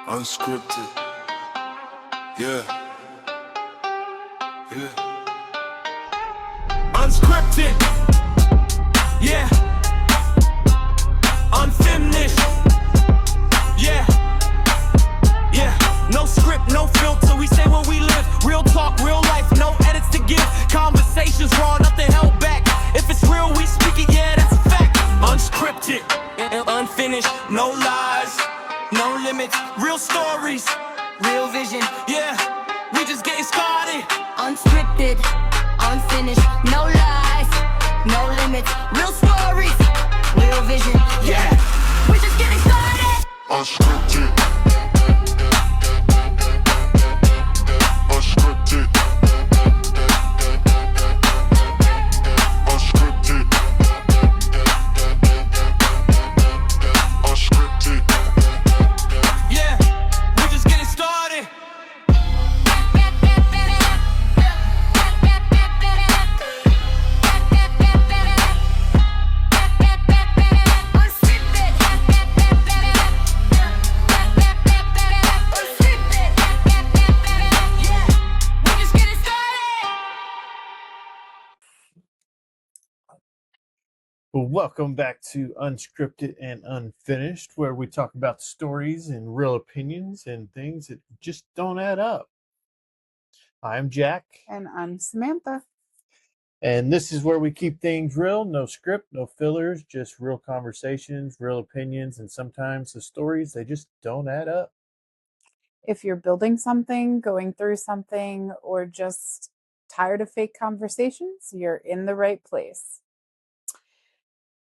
Unscripted. Yeah. Yeah. Unscripted. Yeah. Unfinished. Yeah. Yeah. No script, no filter. We say what we live. Real talk, real life. No edits to give. Conversations raw, nothing held back. If it's real, we speak it. Yeah, that's a fact. Unscripted and unfinished. No lies. No limits. Real stories. Real vision, Yeah. We just getting started. unscripted, unfinished, no lies, no limits, real stories, real vision, yeah, we're just getting started. Unscripted. Unscripted. Unscripted. Unscripted. Yeah. We just getting started. Well, welcome back to Unscripted and Unfinished, where we talk about stories and real opinions and things that just don't add up. I'm Jack, And I'm Samantha. and this is where we keep things real, no script, no fillers, just real conversations, real opinions, and sometimes the stories, they just don't add up. If you're building something, going through something, or just tired of fake conversations, you're in the right place.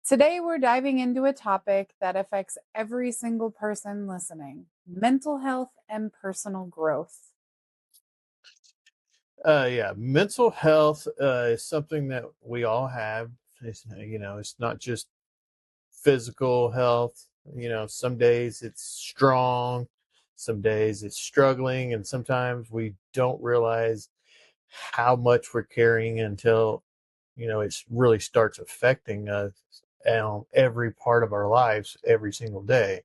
Today, we're diving into a topic that affects every single person listening: mental health and personal growth. Yeah, mental health is something that we all have. It's not just physical health. Some days it's strong, some days it's struggling, and sometimes we don't realize how much we're carrying until it really starts affecting us on every part of our lives every single day.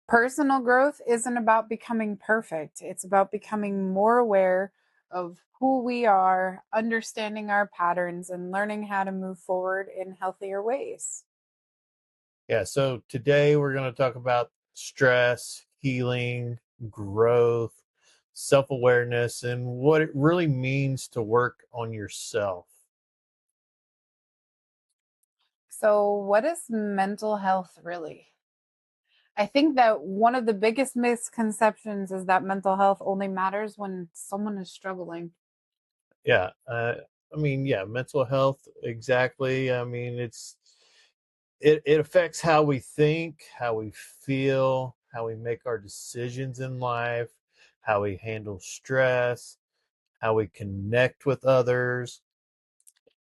Personal growth isn't about becoming perfect, it's about becoming more aware of who we are, understanding our patterns, and learning how to move forward in healthier ways. Yeah, so today we're going to talk about stress, healing, growth, self-awareness, and what it really means to work on yourself. So, what is mental health really? I think that one of the biggest misconceptions is that mental health only matters when someone is struggling. Yeah, yeah, mental health, exactly. It affects how we think, how we feel, how we make our decisions in life, how we handle stress, how we connect with others.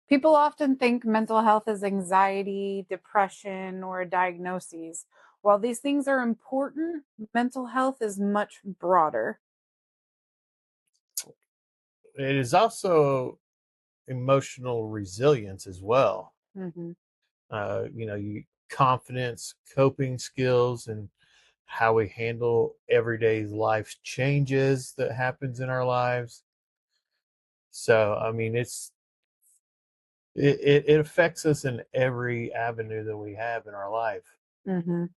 People often think mental health is anxiety, depression, or diagnoses. While these things are important, mental health is much broader. It is also emotional resilience as well. Mhm. You confidence, coping skills, and how we handle everyday life changes that happens in our lives. So, it affects us in every avenue that we have in our life. Mhm.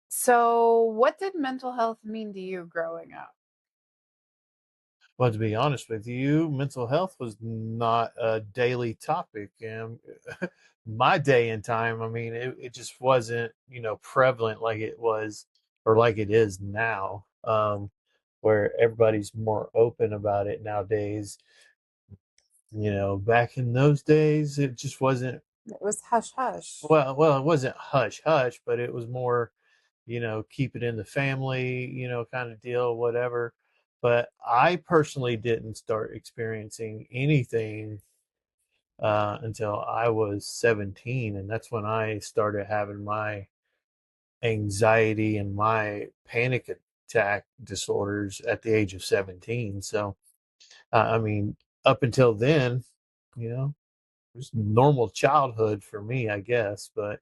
So, what did mental health mean to you growing up? Well, to be honest with you, mental health was not a daily topic. And my day and time, it just wasn't, prevalent like it was or like it is now, where everybody's more open about it nowadays. Back in those days, it just wasn't, It was hush hush. well, it wasn't hush hush, but it was more, keep it in the family, kind of deal, whatever. But I personally didn't start experiencing anything until I was 17. And that's when I started having my anxiety and my panic attack disorders at the age of 17. So, up until then, it was normal childhood for me, I guess. But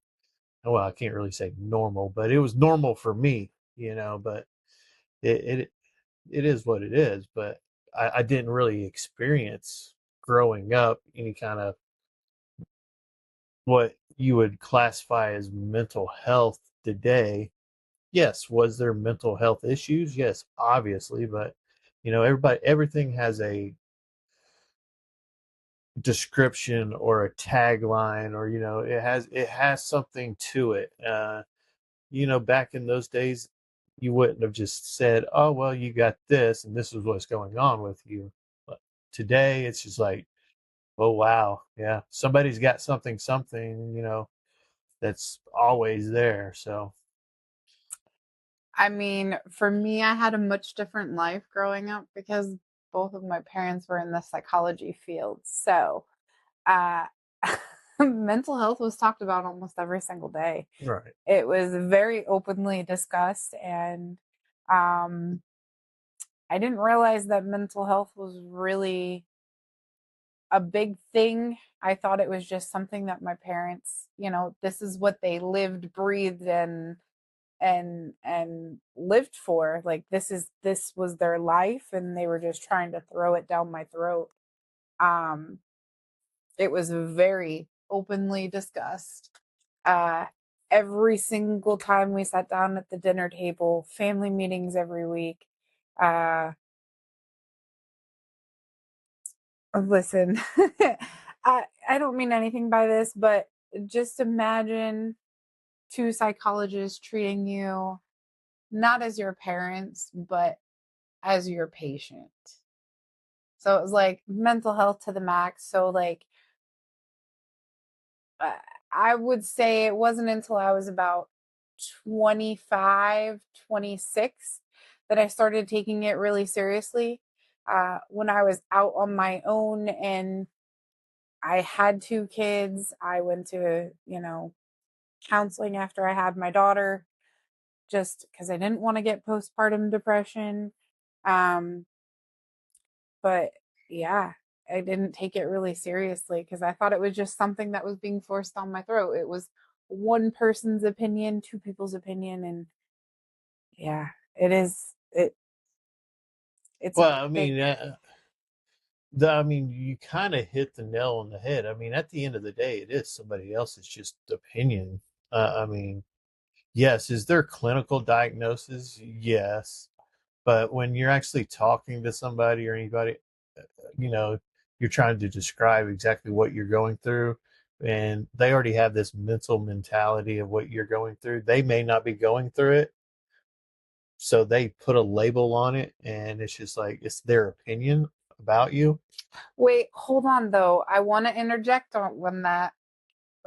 well, I can't really say normal, but it was normal for me, but it, it, it is what it is. But I didn't really experience growing up any kind of what you would classify as mental health today. Yes, was there mental health issues? Yes, obviously, but everything has a description or a tagline, or it has something to it. Back in those days, you wouldn't have just said, "Oh, well, you got this, and this is what's going on with you." But today, it's just like, "Oh, wow, yeah, somebody's got something, that's always there." So, I mean, for me, I had a much different life growing up because both of my parents were in the psychology field. So, uh, mental health was talked about almost every single day. right. It was very openly discussed, and um, I didn't realize that mental health was really a big thing. I thought it was just something that my parents, this is what they lived, breathed, and lived for. Like this was their life, and they were just trying to throw it down my throat. Um, it was very openly discussed. Uh, every single time we sat down at the dinner table, family meetings every week. Uh, Listen, I don't mean anything by this, but just imagine two psychologists treating you not as your parents, but as your patient. So it was like mental health to the max. So like uh, I would say it wasn't until I was about 25, 26 that I started taking it really seriously. When I was out on my own and I had two kids, I went to, counseling after I had my daughter just because I didn't want to get postpartum depression. Um, but yeah, I didn't take it really seriously because I thought it was just something that was being forced down my throat. It was one person's opinion, two people's opinion, and yeah, it's a Well, big I thing. mean, you kind of hit the nail on the head. I mean, at the end of the day, it is somebody else's just opinion. I mean, yes, is there clinical diagnosis? Yes, but when you're actually talking to somebody or anybody, uh, you know, you're trying to describe exactly what you're going through, and they already have this mental mentality of what you're going through. They may not be going through it, so they put a label on it, and it's just like it's their opinion about you. Wait, hold on though. I want to interject on that.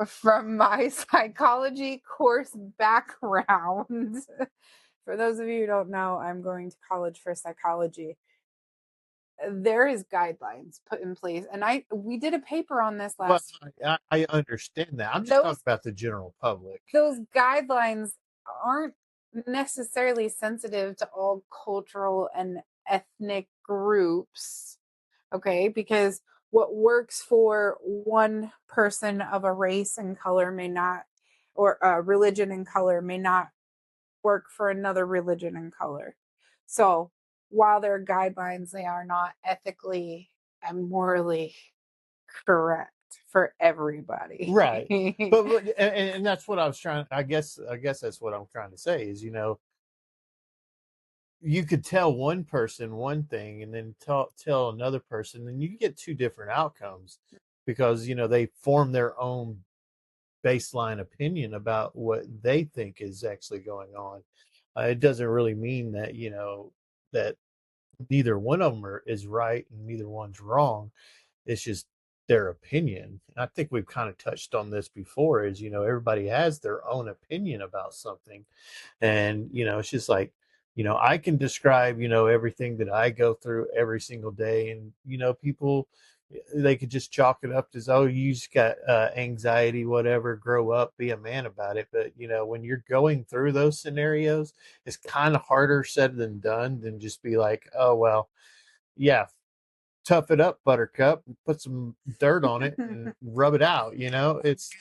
From my psychology course background. For those of you who don't know, I'm going to college for psychology. There is guidelines put in place, and we did a paper on this Well, last. I understand that. I'm just talking Those about the general public. those guidelines aren't necessarily sensitive to all cultural and ethnic groups, okay? Because what works for one person of a race and color may not, or a religion and color may not work for another religion and color. So while they're guidelines, they are not ethically and morally correct for Right. everybody. And that's what I was trying. I guess that's what I'm trying to say is, you could tell one person one thing and then tell another person, and you get two different outcomes because they form their own baseline opinion about what they think is actually going on. It doesn't really mean that that neither one of them is right and neither one's wrong. It's just their opinion. And I think we've kind of touched on this before. Is everybody has their own opinion about something, and it's just like I can describe everything that I go through every single day, and people, they could just chalk it up as, oh, you just got anxiety, whatever, grow up, be a man about it. But when you're going through those scenarios, it's kind of harder said than done than just be like, oh well, yeah, tough it up, buttercup, and put some dirt on it and rub it out. It's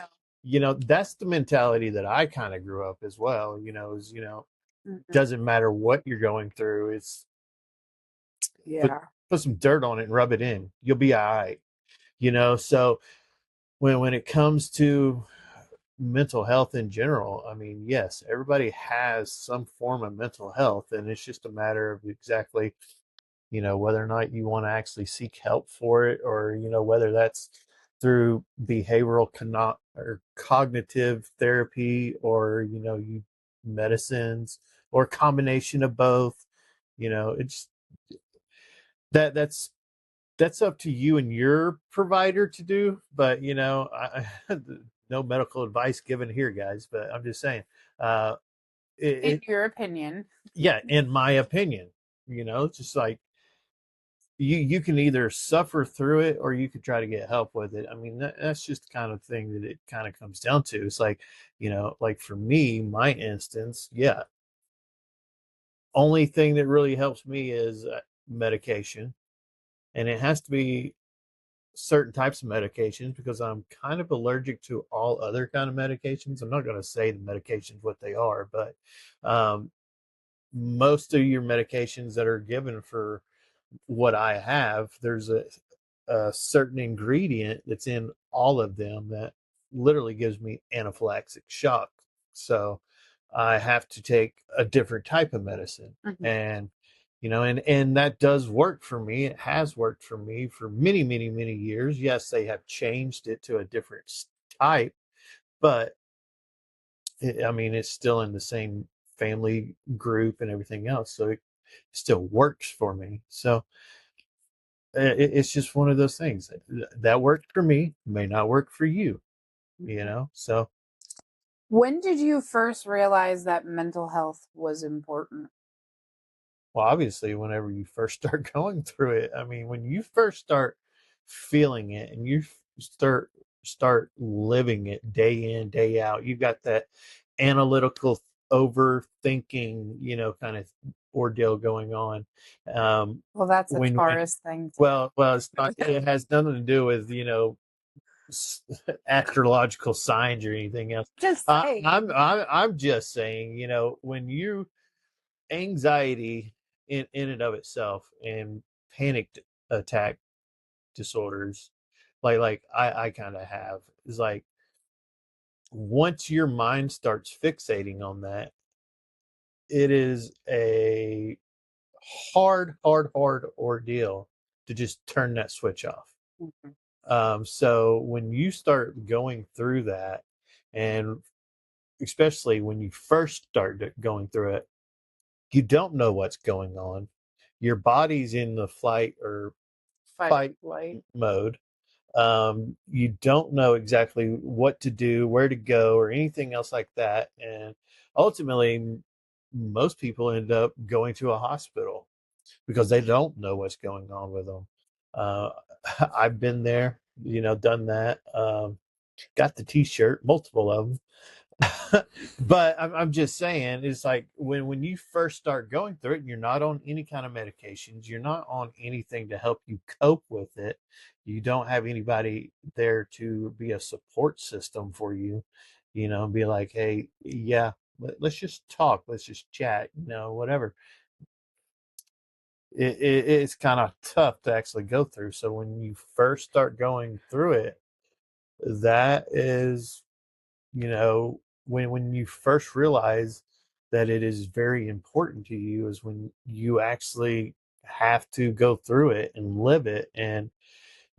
that's the mentality that I kind of grew up as well, is, Mhm. doesn't matter what you're going through. It's put, Yeah. put some dirt on it and rub it in. You'll be all right. So when it comes to mental health in general, I mean, yes, everybody has some form of mental health, and it's just a matter of exactly, whether or not you want to actually seek help for it, or, whether that's through behavioral or cognitive therapy, or, you medicines, or a combination of both. It's that's up to you and your provider to do. But no medical advice given here, guys. But I'm just saying, uh, In it your opinion. yeah, in my opinion, just like you can either suffer through it or you could try to get help with it. I mean, that's just the kind of thing that it kind of comes down to. It's like, like for me, my instance, yeah, only thing that really helps me is medication, and it has to be certain types of medications because I'm kind of allergic to all other kind of medications. I'm not going to say the medications what they are, but um, most of your medications that are given for what I have, there's a certain ingredient that's in all of them that literally gives me anaphylactic shock. So I have to take a different type of medicine. Mhm. And and that does work for me. It has worked for me for many, many, many years. Yes, they have changed it to a different type, but I mean, it's still in the same family group and everything else. So it still works for me. So it's just one of those things that worked for me may not work for you. So When did you first realize that mental health was important? well, obviously, whenever you first start going through it, I mean, when you first start feeling it and you start living it day in, day out, you've got that analytical overthinking, kind of ordeal going on. Well, that's a When Taurus thing too. well, it's not. It has nothing to do with astrological signs or anything else. Just saying. I'm just saying, when you anxiety in and of itself, and panic attack disorders, like I kind of have, is like once your mind starts fixating on that, it is a hard ordeal to just turn that switch off. Mhm. So when you start going through that, and especially when you first start going through it, you don't know what's going on. Your body's in the flight or Fight or fight flight. mode. You don't know exactly what to do, where to go, or anything else like that. And ultimately, most people end up going to a hospital because they don't know what's going on with them. Uh, I've been there, done that. Got the T-shirt, multiple of them. But I'm just saying, it's like when you first start going through it and you're not on any kind of medications, you're not on anything to help you cope with it, you don't have anybody there to be a support system for you, and be like, hey, yeah, let's just talk, let's just chat, whatever. It's kind of tough to actually go through. So when you first start going through it, that is, when you first realize that it is very important to you, is when you actually have to go through it and live it and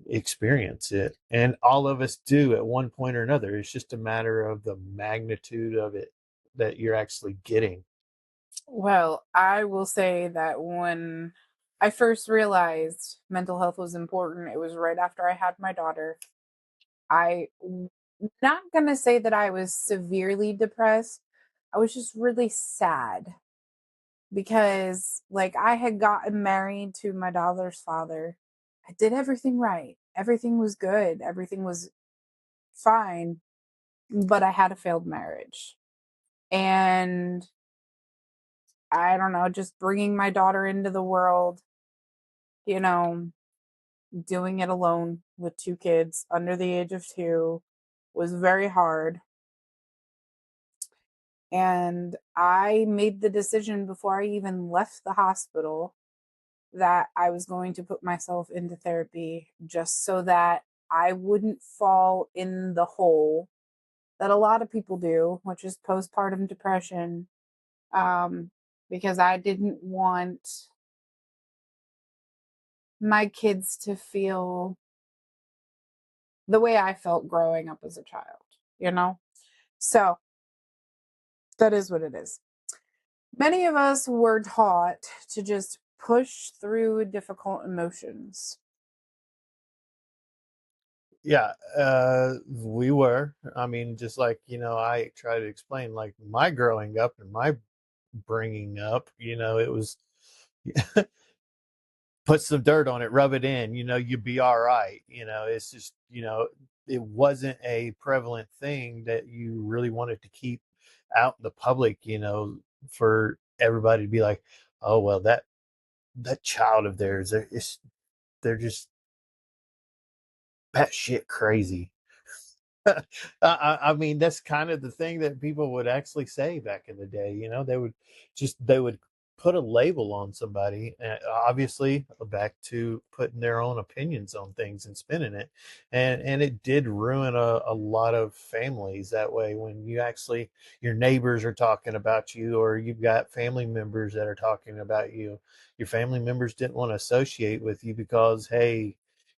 experience it. And all of us do at one point or another. It's just a matter of the magnitude of it that you're actually getting. Well, I will say that when I first realized mental health was important, it was right after I had my daughter. Not going to say that I was severely depressed. I was just really sad because like I had gotten married to my daughter's father. I did everything right. Everything was good. Everything was fine, but I had a failed marriage. And I don't know, just bringing my daughter into the world, you know, doing it alone with two kids under the age of two. was very hard. And I made the decision before I even left the hospital that I was going to put myself into therapy just so that I wouldn't fall in the hole that a lot of people do, which is postpartum depression, um, because I didn't want my kids to feel the way I felt growing up as a child, you know? So that is what it is. Many of us were taught to just push through difficult emotions. Yeah, we were. I mean, just like, I try to explain, like my growing up and my bringing up, it was put some dirt on it, rub it in, you'd be all right. It's just, it wasn't a prevalent thing that you really wanted to keep out in the public, for everybody to be like, oh, well, that child of theirs, they're just batshit crazy. I mean, that's kind of the thing that people would actually say back in the day. They would put a label on somebody, obviously back to putting their own opinions on things and spinning it, and it did ruin a lot of families that way. When you actually, your neighbors are talking about you, or you've got family members that are talking about you, your family members didn't want to associate with you because, hey,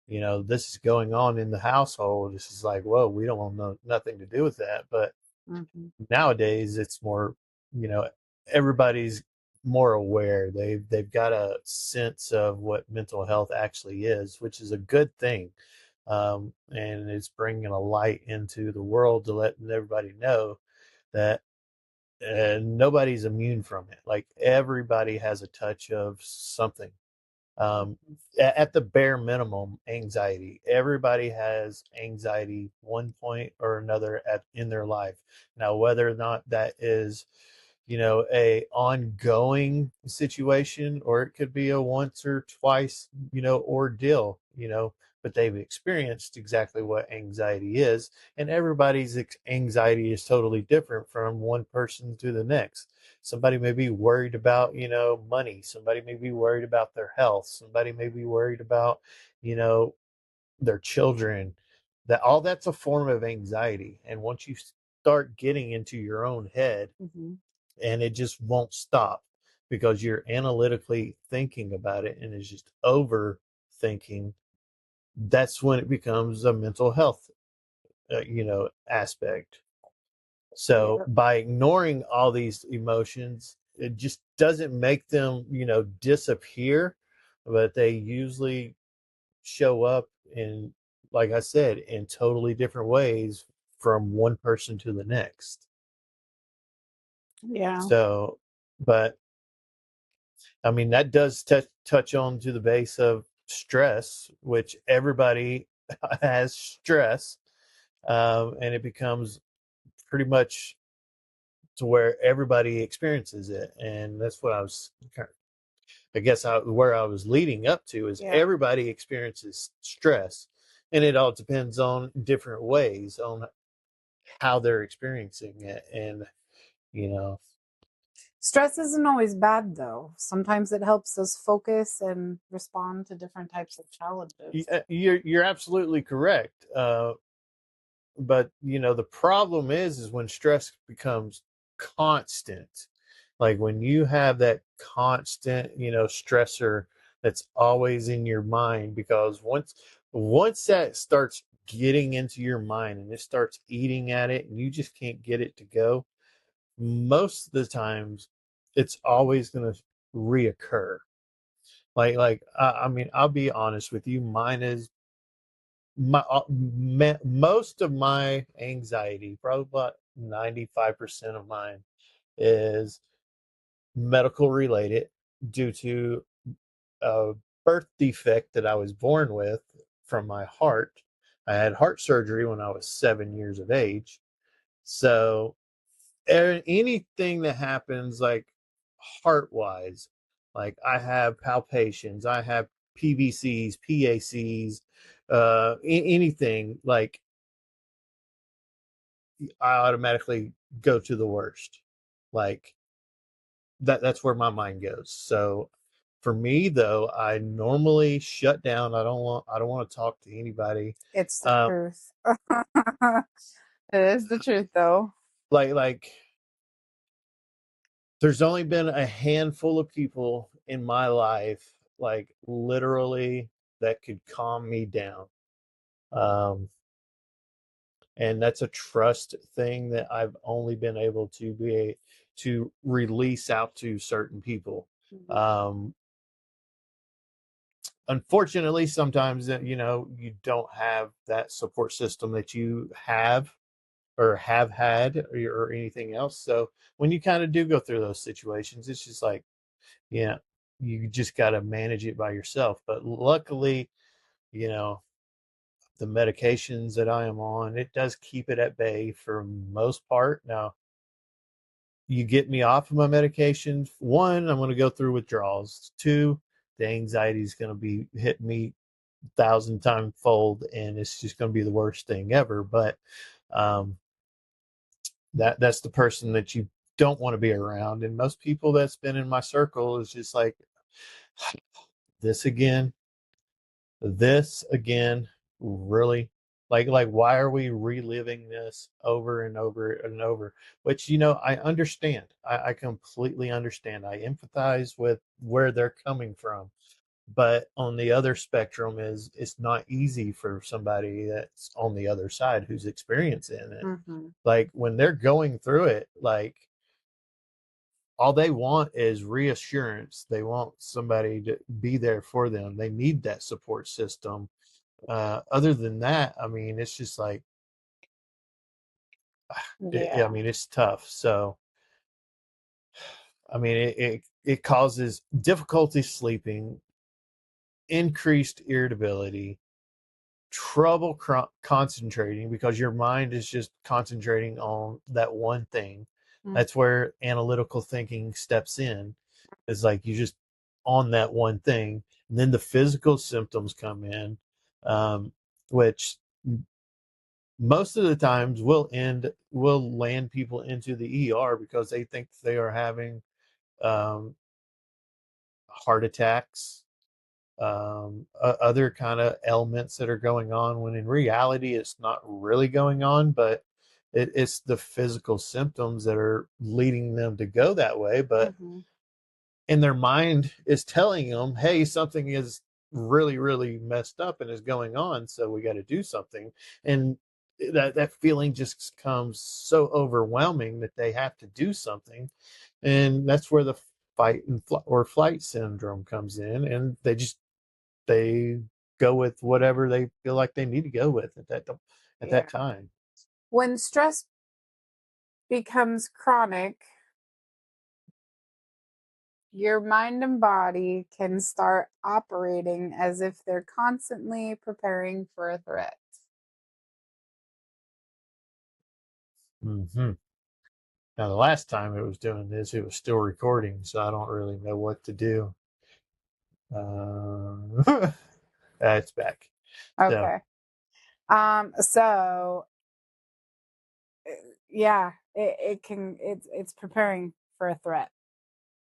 this is going on in the household. This is like, whoa, we don't want nothing to do with that. But Mhm. nowadays, it's more, you know, everybody's more aware. They've got a sense of what mental health actually is, which is a good thing, and it's bringing a light into the world to let everybody know that nobody's immune from it. Like everybody has a touch of something, um, at the bare minimum, anxiety. Everybody has anxiety one point or another in their life. Now, whether or not that is, a ongoing situation, or it could be a once or twice, ordeal, but they've experienced exactly what anxiety is, and everybody's anxiety is totally different from one person to the next. Somebody may be worried about, money. Somebody may be worried about their health. Somebody may be worried about, you know, their children. That all that's a form of anxiety. And once you start getting into your own head, Mhm. and it just won't stop because you're analytically thinking about it and it's just overthinking, that's when it becomes a mental health, aspect. So Yeah. by ignoring all these emotions, it just doesn't make them, disappear, but they usually show up in, like I said, in totally different ways from one person to the next. Yeah. So, but I mean, that does touch on to the base of stress, which everybody has stress, and it becomes pretty much to where everybody experiences it. And that's what I guess where I was leading up to is Yeah. everybody experiences stress, and it all depends on different ways on how they're experiencing it. And, you know, Stress isn't always bad, though. Sometimes it helps us focus and respond to different types of challenges. you're absolutely correct. But the problem is when stress becomes constant, like when you have that constant, stressor that's always in your mind, because once that starts getting into your mind and it starts eating at it and you just can't get it to go, most of the times it's always going to reoccur. I mean, I'll be honest with you, mine is most of my anxiety, probably about 95% of mine, is medical related due to a birth defect that I was born with from my heart. I had heart surgery when I was 7 years of age. So anything that happens, like heart wise, like I have palpitations, I have PVCs, PACs, anything like I automatically go to the worst. Like that's where my mind goes. So for me though, I normally shut down. I don't want to talk to anybody. It's the Um, truth. It is the truth, though. like there's only been a handful of people in my life, like literally, that could calm me down. Um, and that's a trust thing that I've only been able to release out to certain people. Mhm. Um, Unfortunately, sometimes you don't have that support system that you have or have had or anything else. So when you kind of do go through those situations, it's just like, yeah, you just got to manage it by yourself. But luckily, you know, the medications that I am on, it does keep it at bay for most part. Now, you get me off of my medication. One, I'm going to go through withdrawals. Two, the anxiety is going to be hitting me 1,000 times fold, and it's just going to be the worst thing ever. But um, that's the person that you don't want to be around. And most people that's been in my circle is just like, this again, this again, really. Like why are we reliving this over and over and over? Which I understand. I completely understand. I empathize with where they're coming from. But on the other spectrum is it's not easy for somebody that's on the other side who's experiencing it. Mhm. Like when they're going through it, like all they want is reassurance. They want somebody to be there for them. They need that support system. Other than that, I mean, it's just like, I Yeah. mean, it's tough. So, I mean, it causes difficulty sleeping, increased irritability, trouble concentrating because your mind is just concentrating on that one thing. Mm. That's where analytical thinking steps in. It's like you just on that one thing, and then the physical symptoms come in, which most of the times will land people into the ER because they think they are having um, heart attacks, other kind of ailments that are going on, when in reality it's not really going on, but it's the physical symptoms that are leading them to go that way. But Mhm. in their mind is telling them, hey, something is really really messed up and is going on, so we got to do something. And that feeling just comes so overwhelming that they have to do something. And that's where the or flight syndrome comes in, and they go with whatever they feel like they need to go with at that Yeah. time. When stress becomes chronic, your mind and body can start operating as if they're constantly preparing for a threat. Hmm. Now, the last time it was doing this, it was still recording, so I don't really know what to do. It's back. So Okay. So yeah, it's preparing for a threat.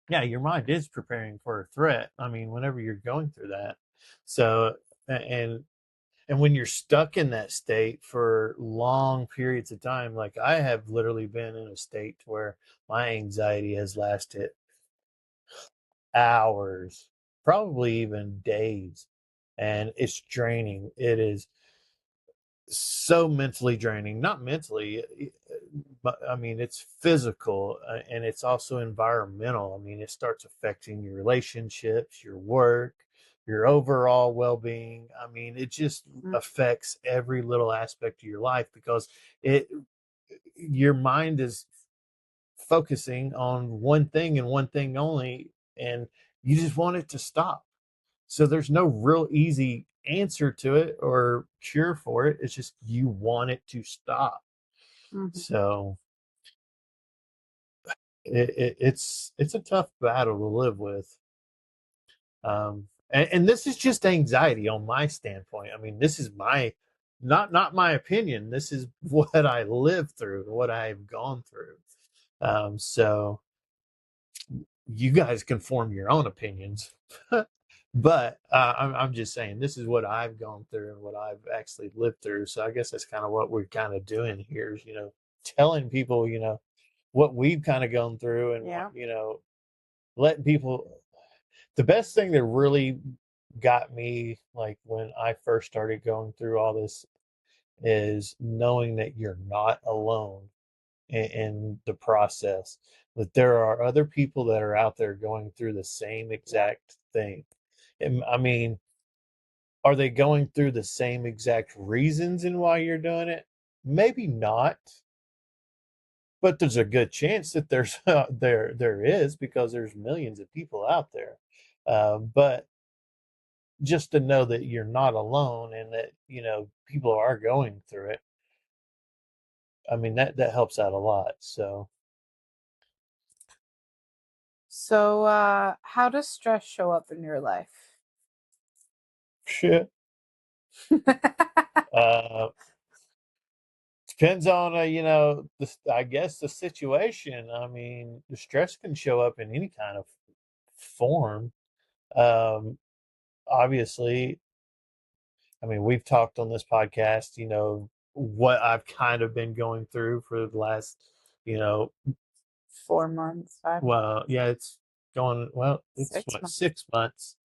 yeah, your mind is preparing for a threat. I mean, whenever you're going through that. So and when you're stuck in that state for long periods of time, like I have literally been in a state where my anxiety has lasted hours, probably even days, and it's draining. It is so mentally draining. Not mentally, but I mean, it's physical, and it's also environmental. I mean, it starts affecting your relationships, your work, your overall well-being. I mean, it just Mm. affects every little aspect of your life because it your mind is focusing on one thing and one thing only, and you just want it to stop. So there's no real easy answer to it or cure for it. It's just you want it to stop. Mhm. So it's a tough battle to live with. And this is just anxiety on my standpoint. I mean, this is my not my opinion. This is what I lived through, what I've gone through. So you guys can form your own opinions. But I'm just saying this is what I've gone through and what I've actually lived through. So I guess that's kind of what we're kind of doing here is, telling people, what we've kind of gone through and what, Yeah. letting people. The best thing that really got me, like when I first started going through all this, is knowing that you're not alone in the process, that there are other people that are out there going through the same Yep. exact thing. And, I mean, are they going through the same exact reasons in why you're doing it? Maybe not, but there's a good chance that there's there is, because there's millions of people out there. But just to know that you're not alone and that people are going through it, I mean, that helps out a lot. So So, how does stress show up in your life? shit. uh Depends on I guess the situation. I mean, the stress can show up in any kind of form. um Obviously, I mean, we've talked on this podcast, what I've kind of been going through for the last, you know 4 months, 5 months, well, yeah, it's going, well, it's what, 6 months. 6 months.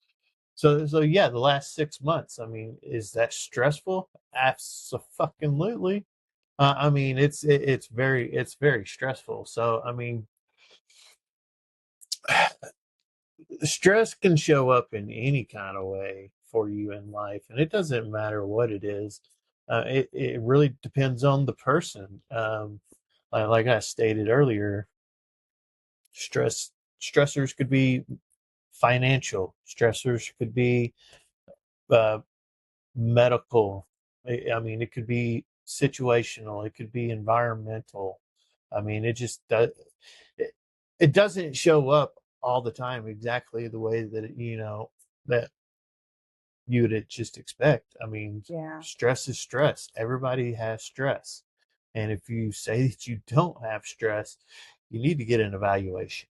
So yeah, the last 6 months. I mean, is that stressful? Absolutely. I mean, it's very stressful. So I mean, stress can show up in any kind of way for you in life, and it doesn't matter what it is. It really depends on the person. Like I stated earlier, stress stressors could be financial. Stressors could be uh, medical. I mean, it could be situational. It could be environmental. I mean, it just does. It, it doesn't show up all the time exactly the way that that you would just expect. I mean, Yeah. stress is stress. Everybody has stress, and if you say that you don't have stress, you need to get an evaluation.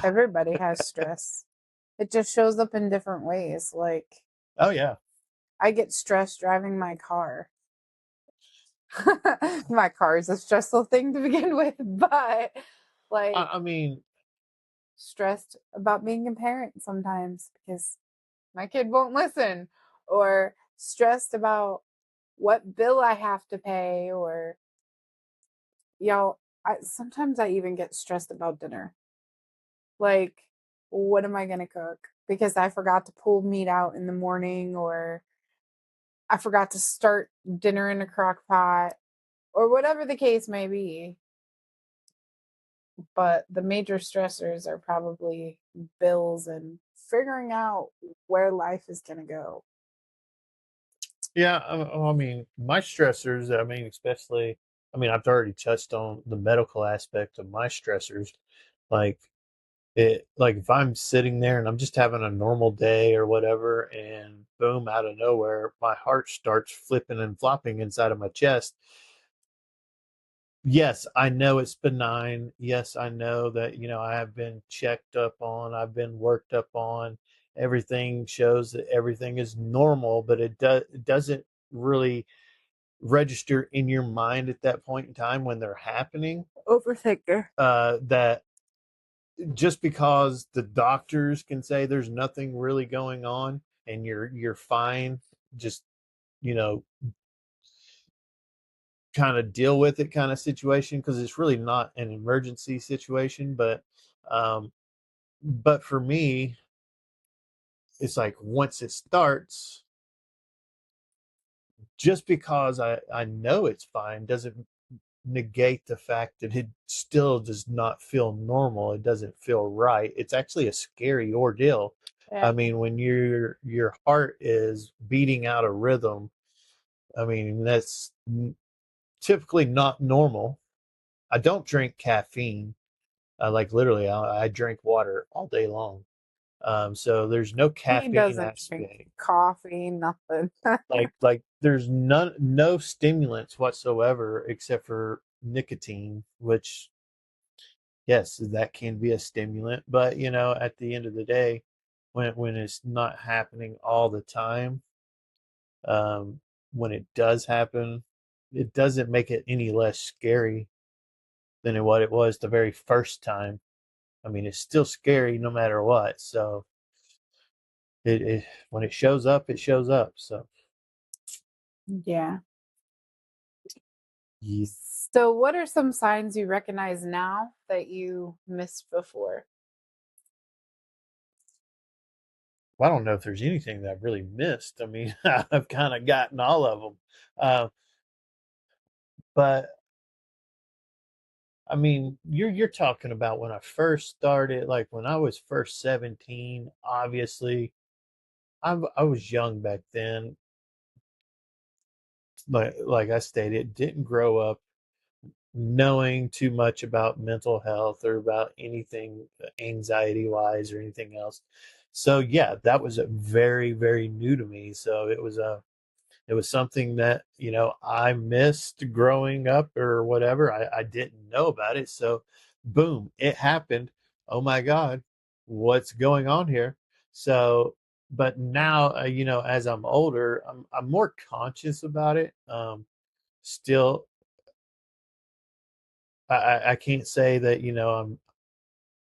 Everybody has stress. It just shows up in different ways. Like, Oh yeah. I get stressed driving my car. My car is a stressful thing to begin with, but like I mean, stressed about being a parent sometimes because my kid won't listen, or stressed about what bill I have to pay, or y'all, sometimes I even get stressed about dinner. Like, what am I going to cook? Because I forgot to pull meat out in the morning, or I forgot to start dinner in a crock pot, or whatever the case may be. But the major stressors are probably bills and figuring out where life is going to go. yeah. I mean, my stressors. I mean, especially. I mean, I've already touched on the medical aspect of my stressors. Like like if I'm sitting there and I'm just having a normal day or whatever, and boom, out of nowhere, my heart starts flipping and flopping inside of my chest. Yes, I know it's benign. Yes, I know that, I have been checked up on, I've been worked up on. Everything shows that everything is normal, but it doesn't really register in your mind at that point in time when they're happening. Overthinker. That just because the doctors can say there's nothing really going on and you're fine, just, you know kind of deal with it kind of situation, because it's really not an emergency situation. But for me, it's like once it starts, just because I know it's fine doesn't negate the fact that it still does not feel normal. It doesn't feel right. It's actually a scary ordeal. Yeah. I mean, when your heart is beating out a rhythm, I mean, that's typically not normal. I don't drink caffeine. Like literally, I drink water all day long. So there's no He caffeine doesn't drink aspect. coffee, nothing. Like there's no stimulants whatsoever except for nicotine, which yes, that can be a stimulant, but at the end of the day, when it's not happening all the time, um, when it does happen, it doesn't make it any less scary than what it was the very first time. I mean, it's still scary no matter what. So it when it shows up, it shows up. So Yeah. yeah. So, what are some signs you recognize now that you missed before? I don't know if there's anything that I've really missed. I mean, I've kind of gotten all of them. But I mean, you're talking about when I first started, like when I was first 17. Obviously, I was young back then. Like I stated, didn't grow up knowing too much about mental health or about anything anxiety wise or anything else. So yeah, that was a very very new to me. So it was something that I missed growing up or whatever. I didn't know about it, so boom, it happened. Oh my god, what's going on here? So but now as I'm older, I'm more conscious about it. Still, I can't say that I'm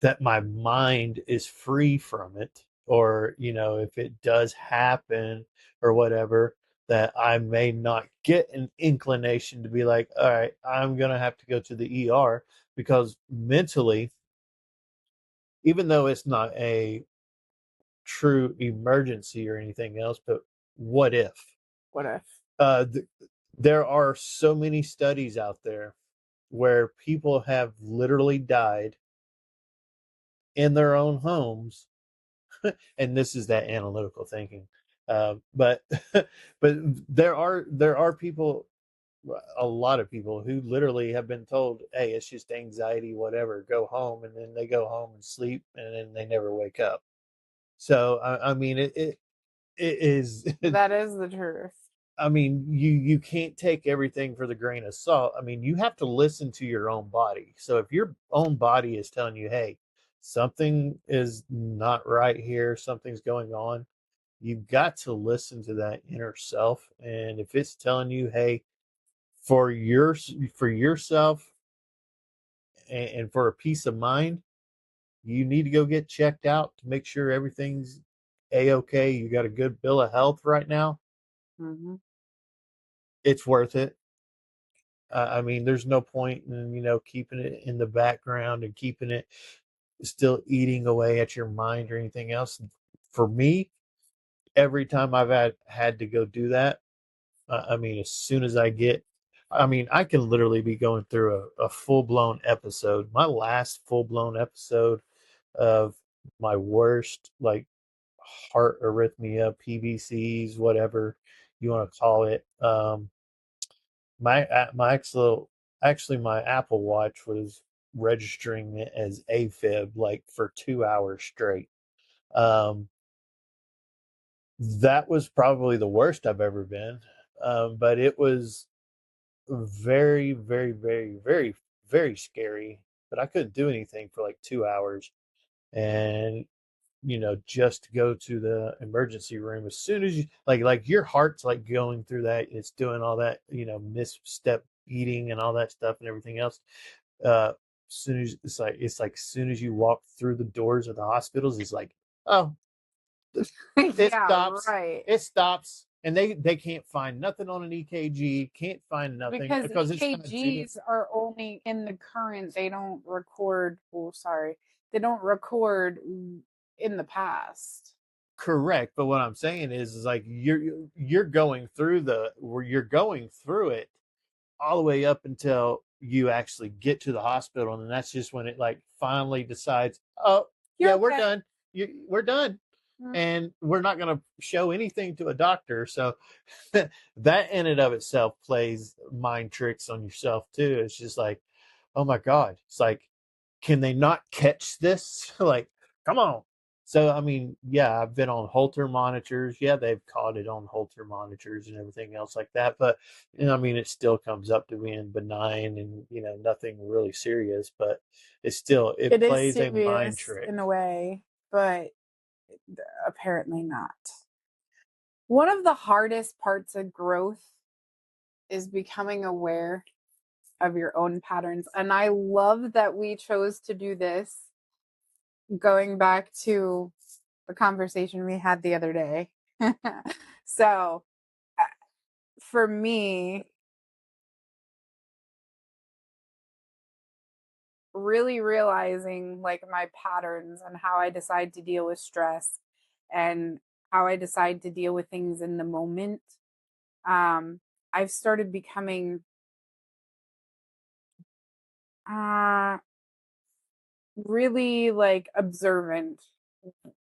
that my mind is free from it, or if it does happen or whatever, that I may not get an inclination to be like, all right, I'm gonna have to go to the ER, because mentally, even though it's not a true emergency or anything else, but what if What if? uh th- there are so many studies out there where people have literally died in their own homes, and this is that analytical thinking. But but there are people, a lot of people who literally have been told, "Hey, it's just anxiety, whatever. Go home," and then they go home and sleep, and then they never wake up. So I mean, it is. That is the truth. I mean, you can't take everything for the grain of salt. I mean, you have to listen to your own body. So if your own body is telling you, "Hey, something is not right here, something's going on," you've got to listen to that inner self. And if it's telling you, "Hey, for yourself and for a peace of mind, you need to go get checked out to make sure everything's a-okay. You got a good bill of health right now." Hmm. It's worth it. I mean, there's no point in keeping it in the background and keeping it still eating away at your mind or anything else. For me, every time I've had to go do that, I mean, as soon as I mean, I can literally be going through a full blown episode. My last full blown episode of my worst, like, heart arrhythmia, PVCs, whatever you want to call it. My actually my Apple Watch was registering it as AFib like for 2 hours straight. Um, that was probably the worst I've ever been. But it was very, very, very, very, very scary. But I couldn't do anything for like 2 hours, and just to go to the emergency room as soon as you like your heart's like going through that, it's doing all that misstep eating and all that stuff and everything else. As soon as it's like as soon as you walk through the doors of the hospitals, it's like, oh, it Yeah, stops. right. It stops, and they can't find nothing on an EKG, can't find nothing Because because it's not due. EKGs are only in the current, they don't record, oh, sorry, they don't record in the past. Correct, but what I'm saying is like you're going through where you're going through it all the way up until you actually get to the hospital, and that's just when it like finally decides, oh yeah, You're we're okay. done. We're done, Mm. and we're not going to show anything to a doctor. So that in and of itself plays mind tricks on yourself too. It's just like, oh my god, it's like, can they not catch this? Like, come on. So, I mean, yeah, I've been on Holter monitors. Yeah, they've caught it on Holter monitors and everything else like that. But, I mean, it still comes up to being benign and, nothing really serious, but it It is plays a mind serious trick. in a way, but apparently not. One of the hardest parts of growth is becoming aware of your own patterns. And I love that we chose to do this, going back to the conversation we had the other day. So, uh, for me, really realizing like my patterns and how I decide to deal with stress and how I decide to deal with things in the moment, um, I've started becoming uh, really like observant,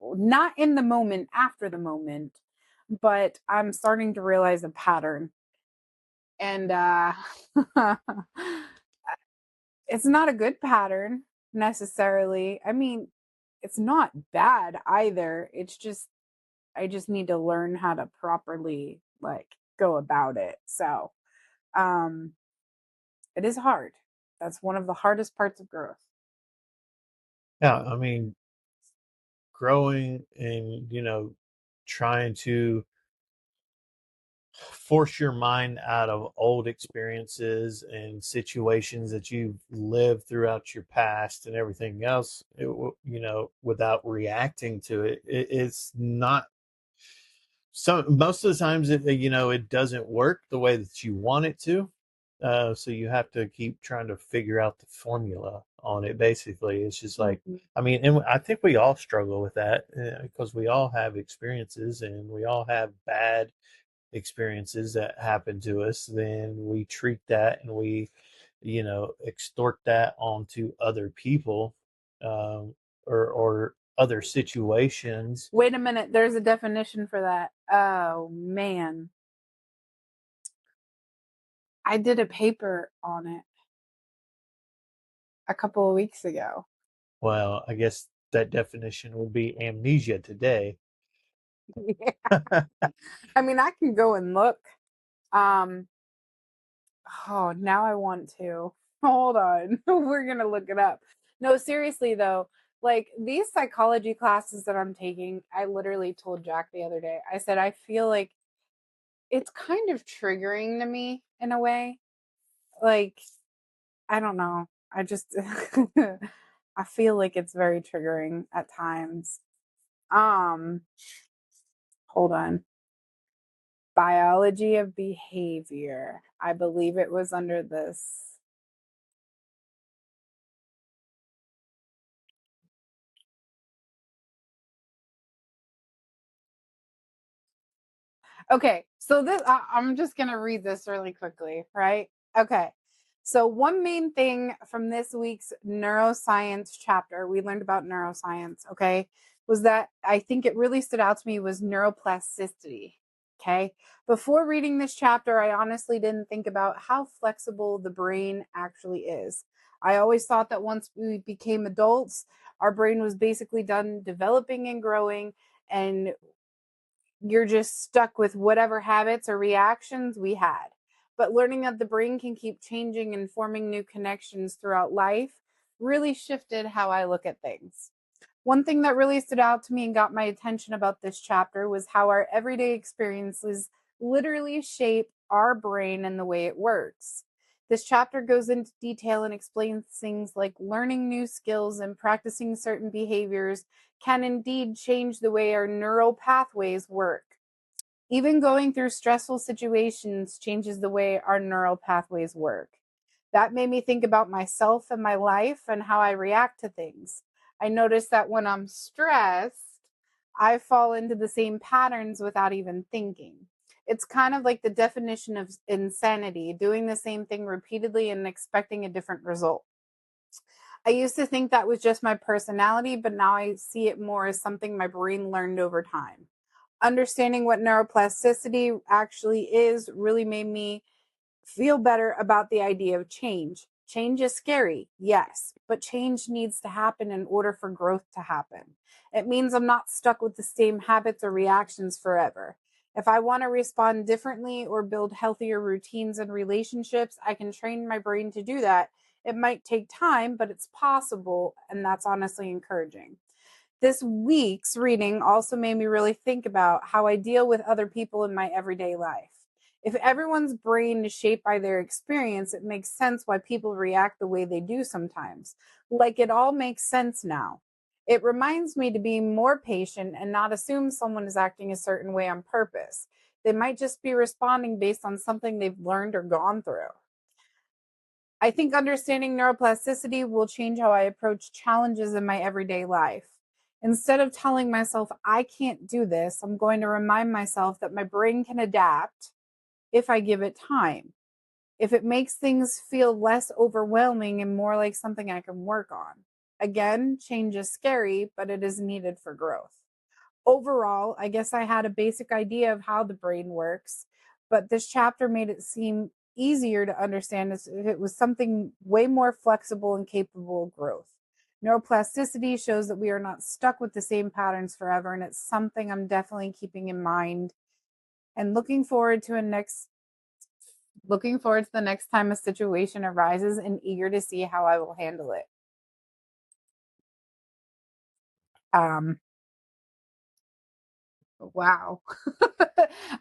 not in the moment, after the moment, but I'm starting to realize a pattern. And it's not a good pattern necessarily. I mean, it's not bad either. It's just I just need to learn how to properly like go about it. So, um it is hard. That's one of the hardest parts of growth. Yeah, I mean, growing and, trying to force your mind out of old experiences and situations that you've lived throughout your past and everything else, without reacting to it, it's not. So most of the times, it doesn't work the way that you want it to. So you have to keep trying to figure out the formula on it. Basically, it's just like, Mhm. I mean, and I think we all struggle with that because we all have experiences and we all have bad experiences that happen to us. Then we treat that and we, extort that onto other people, um, or other situations. Wait a minute, there's a definition for that. Oh man. I did a paper on it a couple of weeks ago. Well, I guess that definition would be amnesia today. Yeah. I mean, I can go and look. Um, oh, now I want to. Hold on. We're going to look it up. No, seriously though, like these psychology classes that I'm taking, I literally told Jack the other day. I said I feel like it's kind of triggering to me in a way. Like, I don't know. I just I feel like it's very triggering at times. Um, hold on. Biology of behavior. I believe it was under this. Okay, so I'm just going to read this really quickly, right? Okay. So one main thing from this week's neuroscience chapter, we learned about neuroscience, okay, was that I think it really stood out to me was neuroplasticity. Okay. Before reading this chapter, I honestly didn't think about how flexible the brain actually is. I always thought that once we became adults, our brain was basically done developing and growing, and you're just stuck with whatever habits or reactions we had. But learning that the brain can keep changing and forming new connections throughout life really shifted how I look at things. One thing that really stood out to me and got my attention about this chapter was how our everyday experiences literally shape our brain and the way it works. This chapter goes into detail and explains things like learning new skills and practicing certain behaviors can indeed change the way our neural pathways work. Even going through stressful situations changes the way our neural pathways work. That made me think about myself and my life and how I react to things. I noticed that when I'm stressed, I fall into the same patterns without even thinking. It's kind of like the definition of insanity, doing the same thing repeatedly and expecting a different result. I used to think that was just my personality, but now I see it more as something my brain learned over time. Understanding what neuroplasticity actually is really made me feel better about the idea of change. Change is scary, yes, but change needs to happen in order for growth to happen. It means I'm not stuck with the same habits or reactions forever. If I want to respond differently or build healthier routines and relationships, I can train my brain to do that. It might take time, but it's possible, and that's honestly encouraging. This week's reading also made me really think about how I deal with other people in my everyday life. If everyone's brain is shaped by their experience, it makes sense why people react the way they do sometimes. Like it all makes sense now. It reminds me to be more patient and not assume someone is acting a certain way on purpose. They might just be responding based on something they've learned or gone through. I think understanding neuroplasticity will change how I approach challenges in my everyday life. Instead of telling myself, I can't do this, I'm going to remind myself that my brain can adapt if I give it time. If it makes things feel less overwhelming and more like something I can work on. Again, change is scary, but it is needed for growth. Overall, I guess I had a basic idea of how the brain works, but this chapter made it seem easier to understand as if it was something way more flexible and capable of growth. Neuroplasticity shows that we are not stuck with the same patterns forever, and it's something I'm definitely keeping in mind and looking forward to the next time a situation arises and eager to see how I will handle it. Um Wow.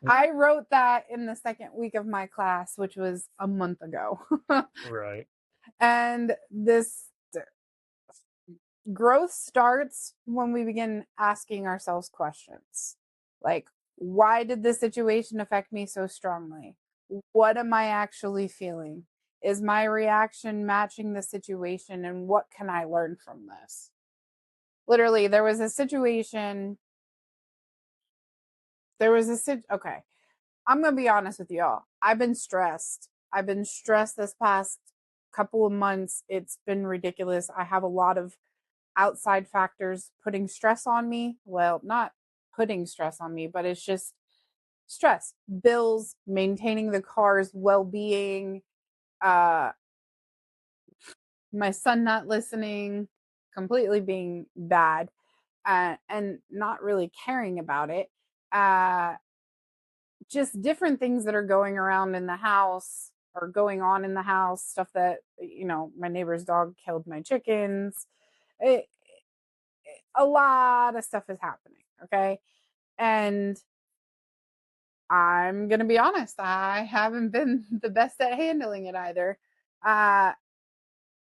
I wrote that in the second week of my class, which was a month ago. Right. And this growth starts when we begin asking ourselves questions like, why did this situation affect me so strongly? What am I actually feeling? Is my reaction matching the situation? And what can I learn from this? Literally, there was a situation. Okay. I'm going to be honest with y'all. I've been stressed. I've been stressed this past couple of months. It's been ridiculous. I have a lot of outside factors putting stress on me. Well, not putting stress on me, but it's just stress. Bills, maintaining the car's well-being, uh my son not listening, completely being bad, and not really caring about it. Uh just different things that are going around in the house or going on in the house, stuff that, my neighbor's dog killed my chickens. It, a lot of stuff is happening. Okay. And I'm going to be honest, I haven't been the best at handling it either. Uh,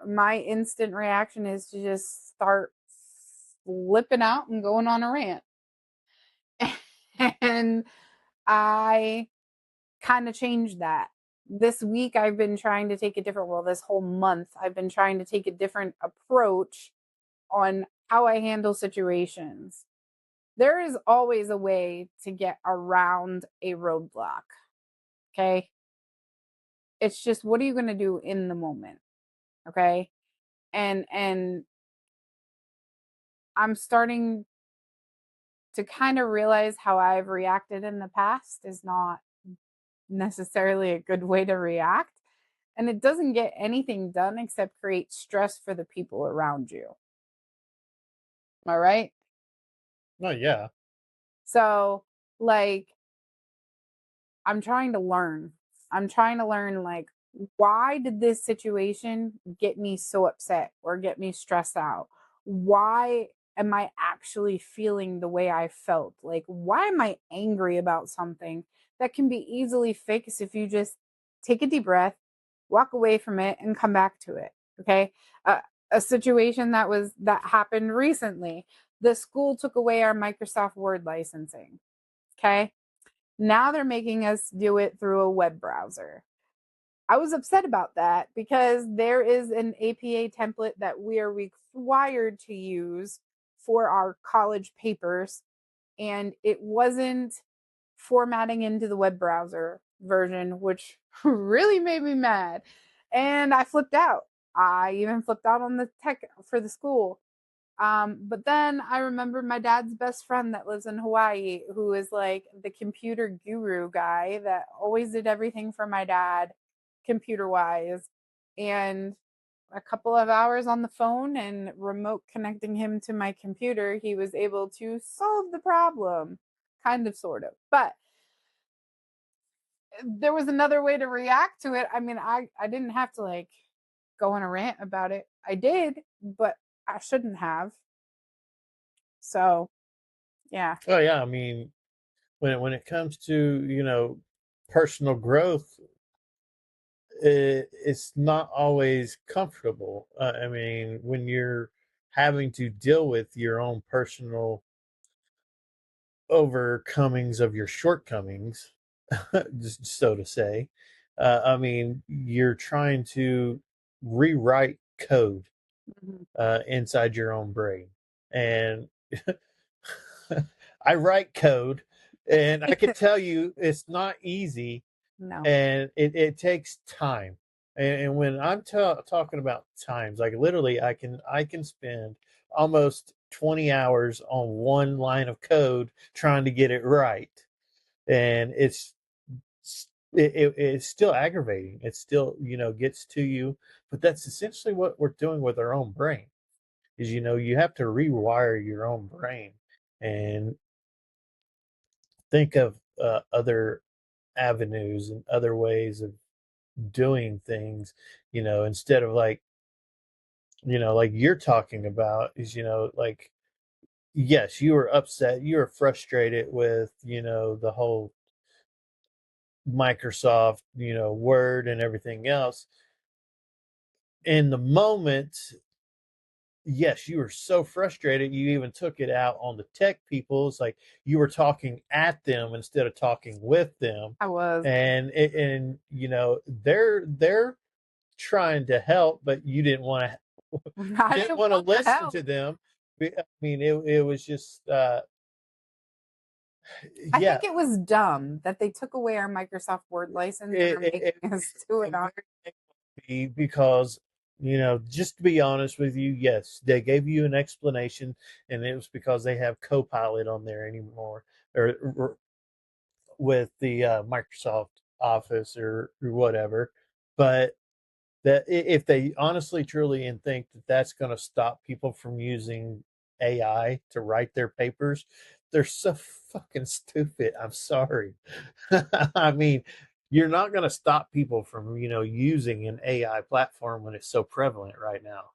my instant reaction is to just start flipping out and going on a rant. And I kind of changed that. This week, I've been trying to take a different, well, this whole month, I've been trying to take a different approach on how I handle situations. There is always a way to get around a roadblock. Okay. It's just, what are you going to do in the moment? Okay. And I'm starting to kind of realize how I've reacted in the past is not necessarily a good way to react. And it doesn't get anything done except create stress for the people around you. Am I right? No, yeah. So, like, I'm trying to learn. I'm trying to learn, like, why did this situation get me so upset or get me stressed out? Why am I actually feeling the way I felt? Like, why am I angry about something that can be easily fixed if you just take a deep breath, walk away from it, and come back to it? Okay. Uh, a situation that happened recently. The school took away our Microsoft Word licensing. Okay. Now they're making us do it through a web browser. I was upset about that because there is an APA template that we are required to use for our college papers, and it wasn't formatting into the web browser version, which really made me mad. And I flipped out. I even flipped out on the tech for the school. But then I remember my dad's best friend that lives in Hawaii, who is like the computer guru guy that always did everything for my dad computer wise. And a couple of hours on the phone and remote connecting him to my computer, he was able to solve the problem. Kind of, sort of. But there was another way to react to it. I mean, I didn't have to like go on a rant about it. I did, but I shouldn't have. So, yeah. Oh yeah, I mean, when it comes to personal growth, it's not always comfortable. I mean, when you're having to deal with your own personal overcomings of your shortcomings, just so to say, I mean, you're trying to rewrite code Mhm. inside your own brain. And I write code, and I can tell you it's not easy, No. and it takes time. And when I'm talking about times, like literally, I can spend almost 20 hours on one line of code trying to get it right, and it's still aggravating. It still gets to you, but that's essentially what we're doing with our own brain. Is you have to rewire your own brain and think of other avenues and other ways of doing things, instead of like you're talking about is, like, yes, you were upset, you were frustrated with, the whole Microsoft, Word and everything else. In the moment, yes, you were so frustrated, you even took it out on the tech people. It's like you were talking at them instead of talking with them. I was. And they're trying to help, but you didn't want to I didn't didn't want to want the listen help. to them. I mean, it was just I yeah. think it was dumb that they took away our Microsoft Word license and it, are it, it, making us do it it on. very be because just to be honest with you, yes, they gave you an explanation, and it was because they have Copilot on there anymore, or with the Microsoft Office or whatever. But that if they honestly truly and think that that's going to stop people from using AI to write their papers, they're so fucking stupid. I'm sorry. I mean, you're not going to stop people from using an AI platform when it's so prevalent right now,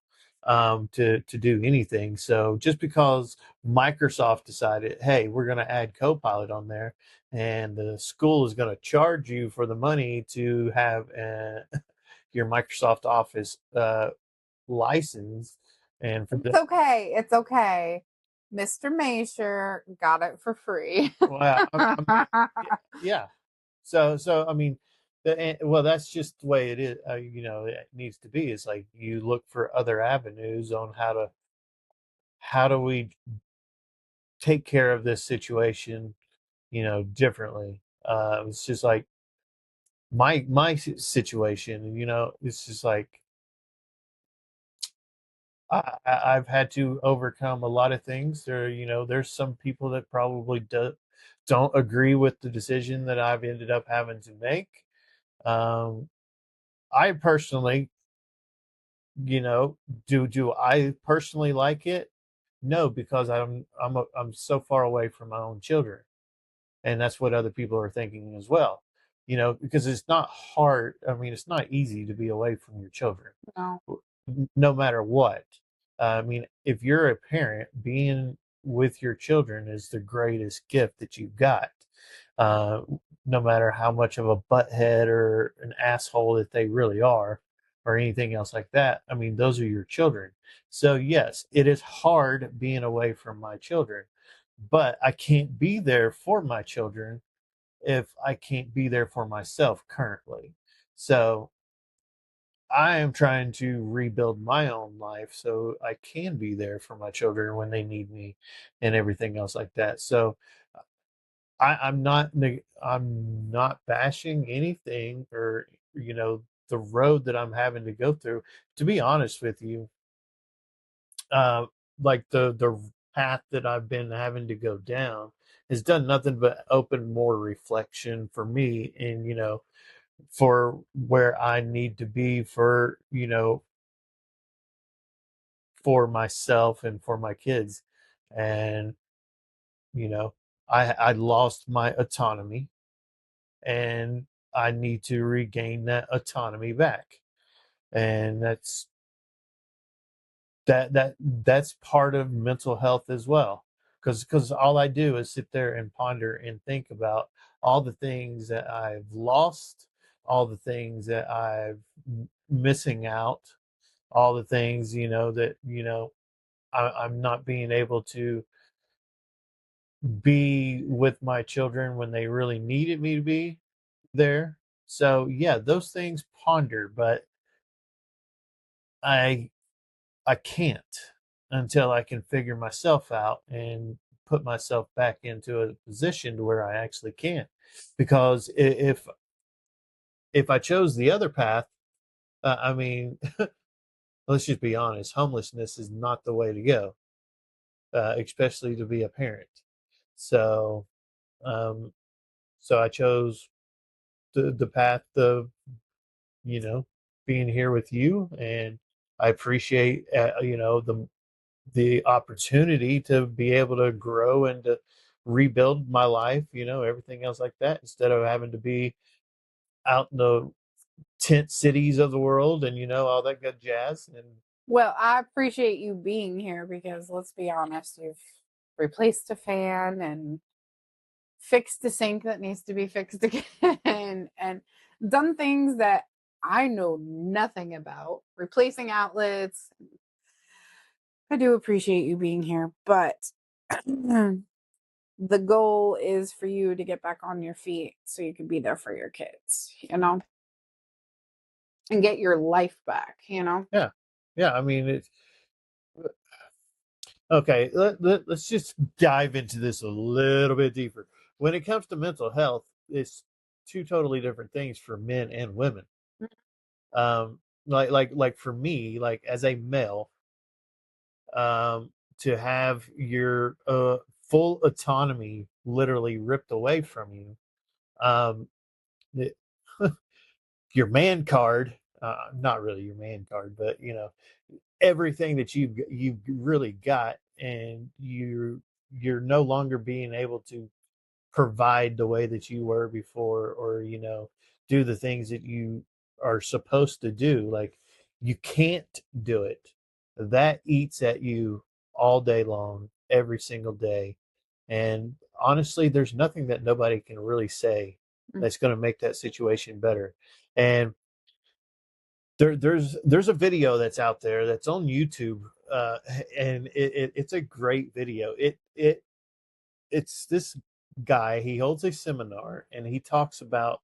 to do anything. So just because Microsoft decided, hey, we're going to add Copilot on there, and the school is going to charge you for the money to have your Microsoft Office license, and for It's the okay. It's okay. Mr. Masher got it for free. well, I mean, yeah. So I mean, well, that's just the way it is. It needs to be. It's like you look for other avenues on how do we take care of this situation, differently. It's just like my situation. It's just like I've had to overcome a lot of things. There's some people that probably don't agree with the decision that I've ended up having to make. Um, I personally, you know, do I personally like it? No, because I'm so far away from my own children, and that's what other people are thinking as well. Because it's not hard. I mean, it's not easy to be away from your children, No. no matter what. I mean, if you're a parent, being with your children is the greatest gift that you've got. Uh, no matter how much of a butthead or an asshole that they really are, or anything else like that. I mean, those are your children. So, yes, it is hard being away from my children, but I can't be there for my children if I can't be there for myself currently. So, I am trying to rebuild my own life so I can be there for my children when they need me and everything else like that. So I'm not bashing anything or the road that I'm having to go through. To be honest with you, uh, like the path that I've been having to go down has done nothing but open more reflection for me, and for where I need to be for for myself and for my kids. And, you know, I lost my autonomy, and I need to regain that autonomy back. And that's part of mental health as well, because all I do is sit there and ponder and think about all the things that I've lost, all the things that missing out, all the things, that, I'm not being able to be with my children when they really needed me to be there. So yeah, those things ponder, but I I can't until I can figure myself out and put myself back into a position to where I actually can. Because if I chose the other path, I mean, let's just be honest, homelessness is not the way to go, especially to be a parent. So, um, so I chose the path of, you know, being here with you, and I appreciate, the opportunity to be able to grow and to rebuild my life, everything else like that, instead of having to be out in the tent cities of the world and all that good jazz. And Well, I appreciate you being here because let's be honest, you've replaced a fan and fixed the sink that needs to be fixed again and done things that I know nothing about, replacing outlets. I do appreciate you being here, but the goal is for you to get back on your feet so you can be there for your kids, and get your life back. yeah, yeah, I mean, it's okay. Let's just dive into this a little bit deeper. When it comes to mental health, it's two totally different things for men and women. Like for me, like as a male, to have your full autonomy literally ripped away from you, um, it- your man card, not really your man card, but everything that you've really got, and you're no longer being able to provide the way that you were before, or do the things that you are supposed to do. Like, you can't do it. That eats at you all day long, every single day. And honestly, there's nothing that nobody can really say Mm. that's going to make that situation better. And there's a video that's out there that's on YouTube, and it's a great video. It's this guy. He holds a seminar and he talks about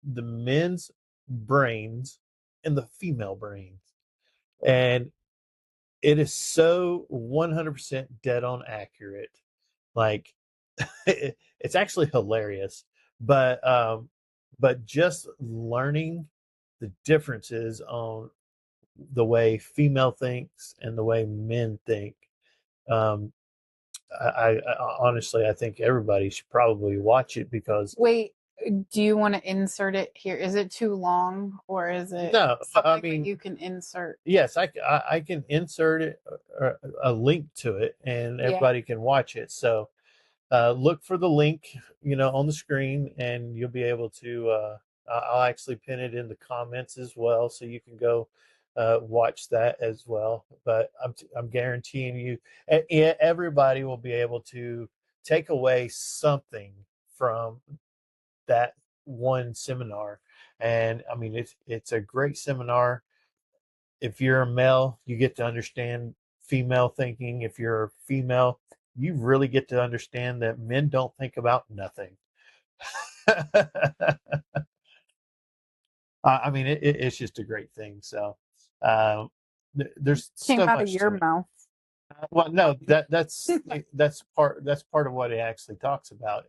the men's brains and the female brains, and it is so 100% dead on accurate. Like, it's actually hilarious, but just learning the differences on the way female thinks and the way men think. um I honestly, I think everybody should probably watch it, because Wait, do you want to insert it here? Is it too long or is it no, I something that mean, you can insert? yes, I can insert it, a link to it, and Yeah. everybody can watch it. So look for the link, on the screen, and you'll be able to. I'll actually pin it in the comments as well, so you can go watch that as well. But I'm guaranteeing you, everybody will be able to take away something from that one seminar. And I mean, it's a great seminar. If you're a male, you get to understand female thinking. If you're a female, you really get to understand that men don't think about nothing. I mean, it's just a great thing. So um, there's Came so out of much your to it. mouth. Well, no, that's part of what it actually talks about.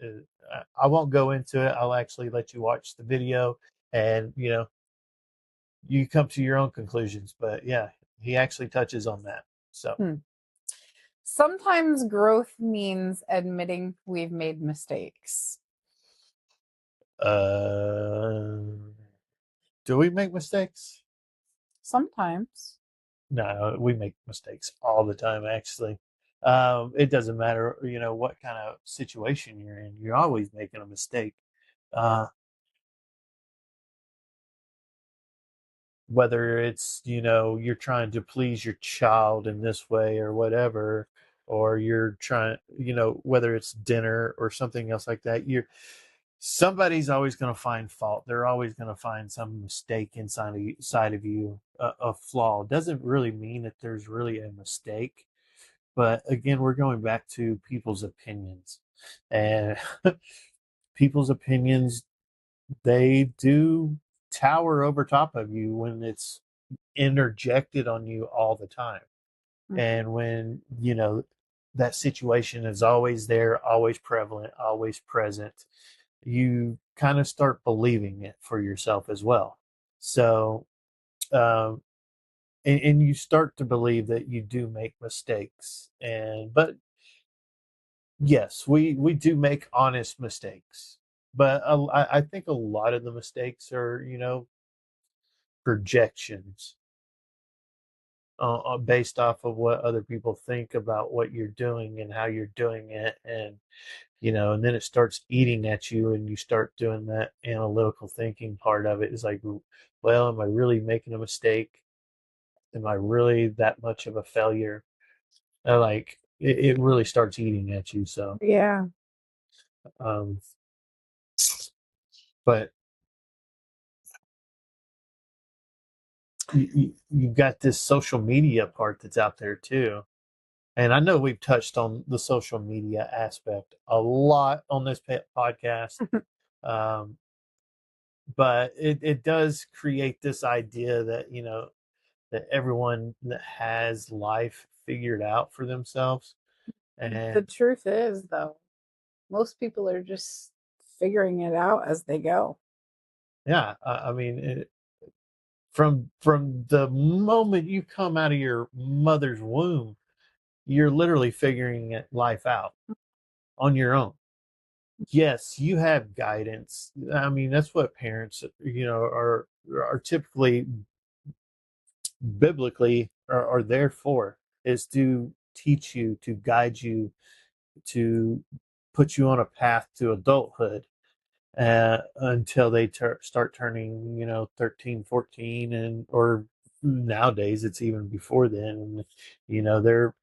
I won't go into it. I'll actually let you watch the video, and you come to your own conclusions. But yeah, he actually touches on that. So Hmm. Sometimes growth means admitting we've made mistakes. uh, do we make mistakes? Sometimes. No, we make mistakes all the time, actually. It doesn't matter, what kind of situation you're in. You're always making a mistake. Uh, whether it's, you're trying to please your child in this way or whatever, or you're trying, whether it's dinner or something else like that, somebody's always going to find fault. They're always going to find some mistake inside of you, a flaw. Doesn't really mean that there's really a mistake. But again, we're going back to people's opinions. And people's opinions, they do tower over top of you when it's interjected on you all the time. And when, that situation is always there, always prevalent, always present, you kind of start believing it for yourself as well. So, um, and you start to believe that you do make mistakes. But yes, we do make honest mistakes. But I think a lot of the mistakes are, projections, based off of what other people think about what you're doing and how you're doing it. And then it starts eating at you, and you start doing that analytical thinking part of it. Is like, well, am I really making a mistake? Am I really that much of a failure? Like it really starts eating at you. So, Yeah. um, but you've got this social media part that's out there too. And I know we've touched on the social media aspect a lot on this podcast. Um, but it does create this idea that, that everyone that has life figured out for themselves. The And truth is, though, most people are just figuring it out as they go. yeah, I mean, from the moment you come out of your mother's womb, you're literally figuring life out on your own. Yes, you have guidance. I mean, that's what parents, are typically biblically are there for, is to teach you, to guide you, to put you on a path to adulthood, until they start turning, 13, 14, and or nowadays it's even before then. And, they're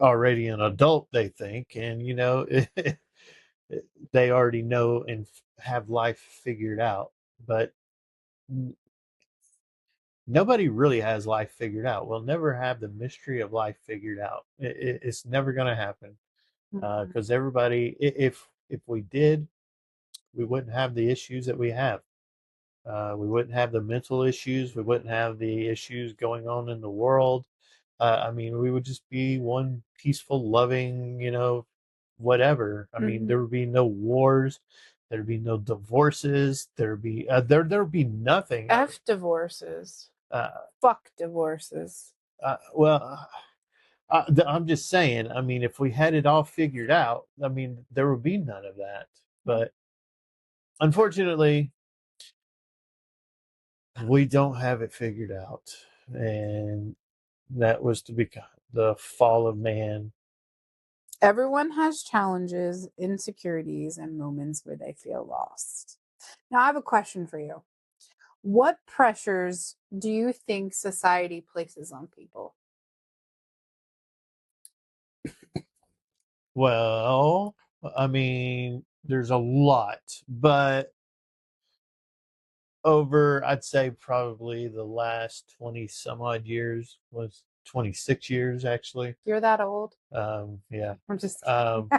already an adult, they think, and, they already know and have life figured out. But nobody really has life figured out. We'll never have the mystery of life figured out. It's never going to happen, Mhm. because everybody, if we did, we wouldn't have the issues that we have. We wouldn't have the mental issues. We wouldn't have the issues going on in the world. I mean, we would just be one peaceful, loving, whatever. I mean, Mhm. there would be no wars. There'd be no divorces. There'd be nothing. F divorces. Uh, Fuck divorces. well, I'm just saying. I mean, if we had it all figured out, I mean, there would be none of that. But unfortunately, we don't have it figured out, and that was to become the fall of man. Everyone has challenges, insecurities, and moments where they feel lost. Now, I have a question for you. What pressures do you think society places on people? Well, I mean, there's a lot, but over, I'd say probably the last 20 some odd years, was 26 years actually. You're that old? Yeah. I'm just kidding. Um,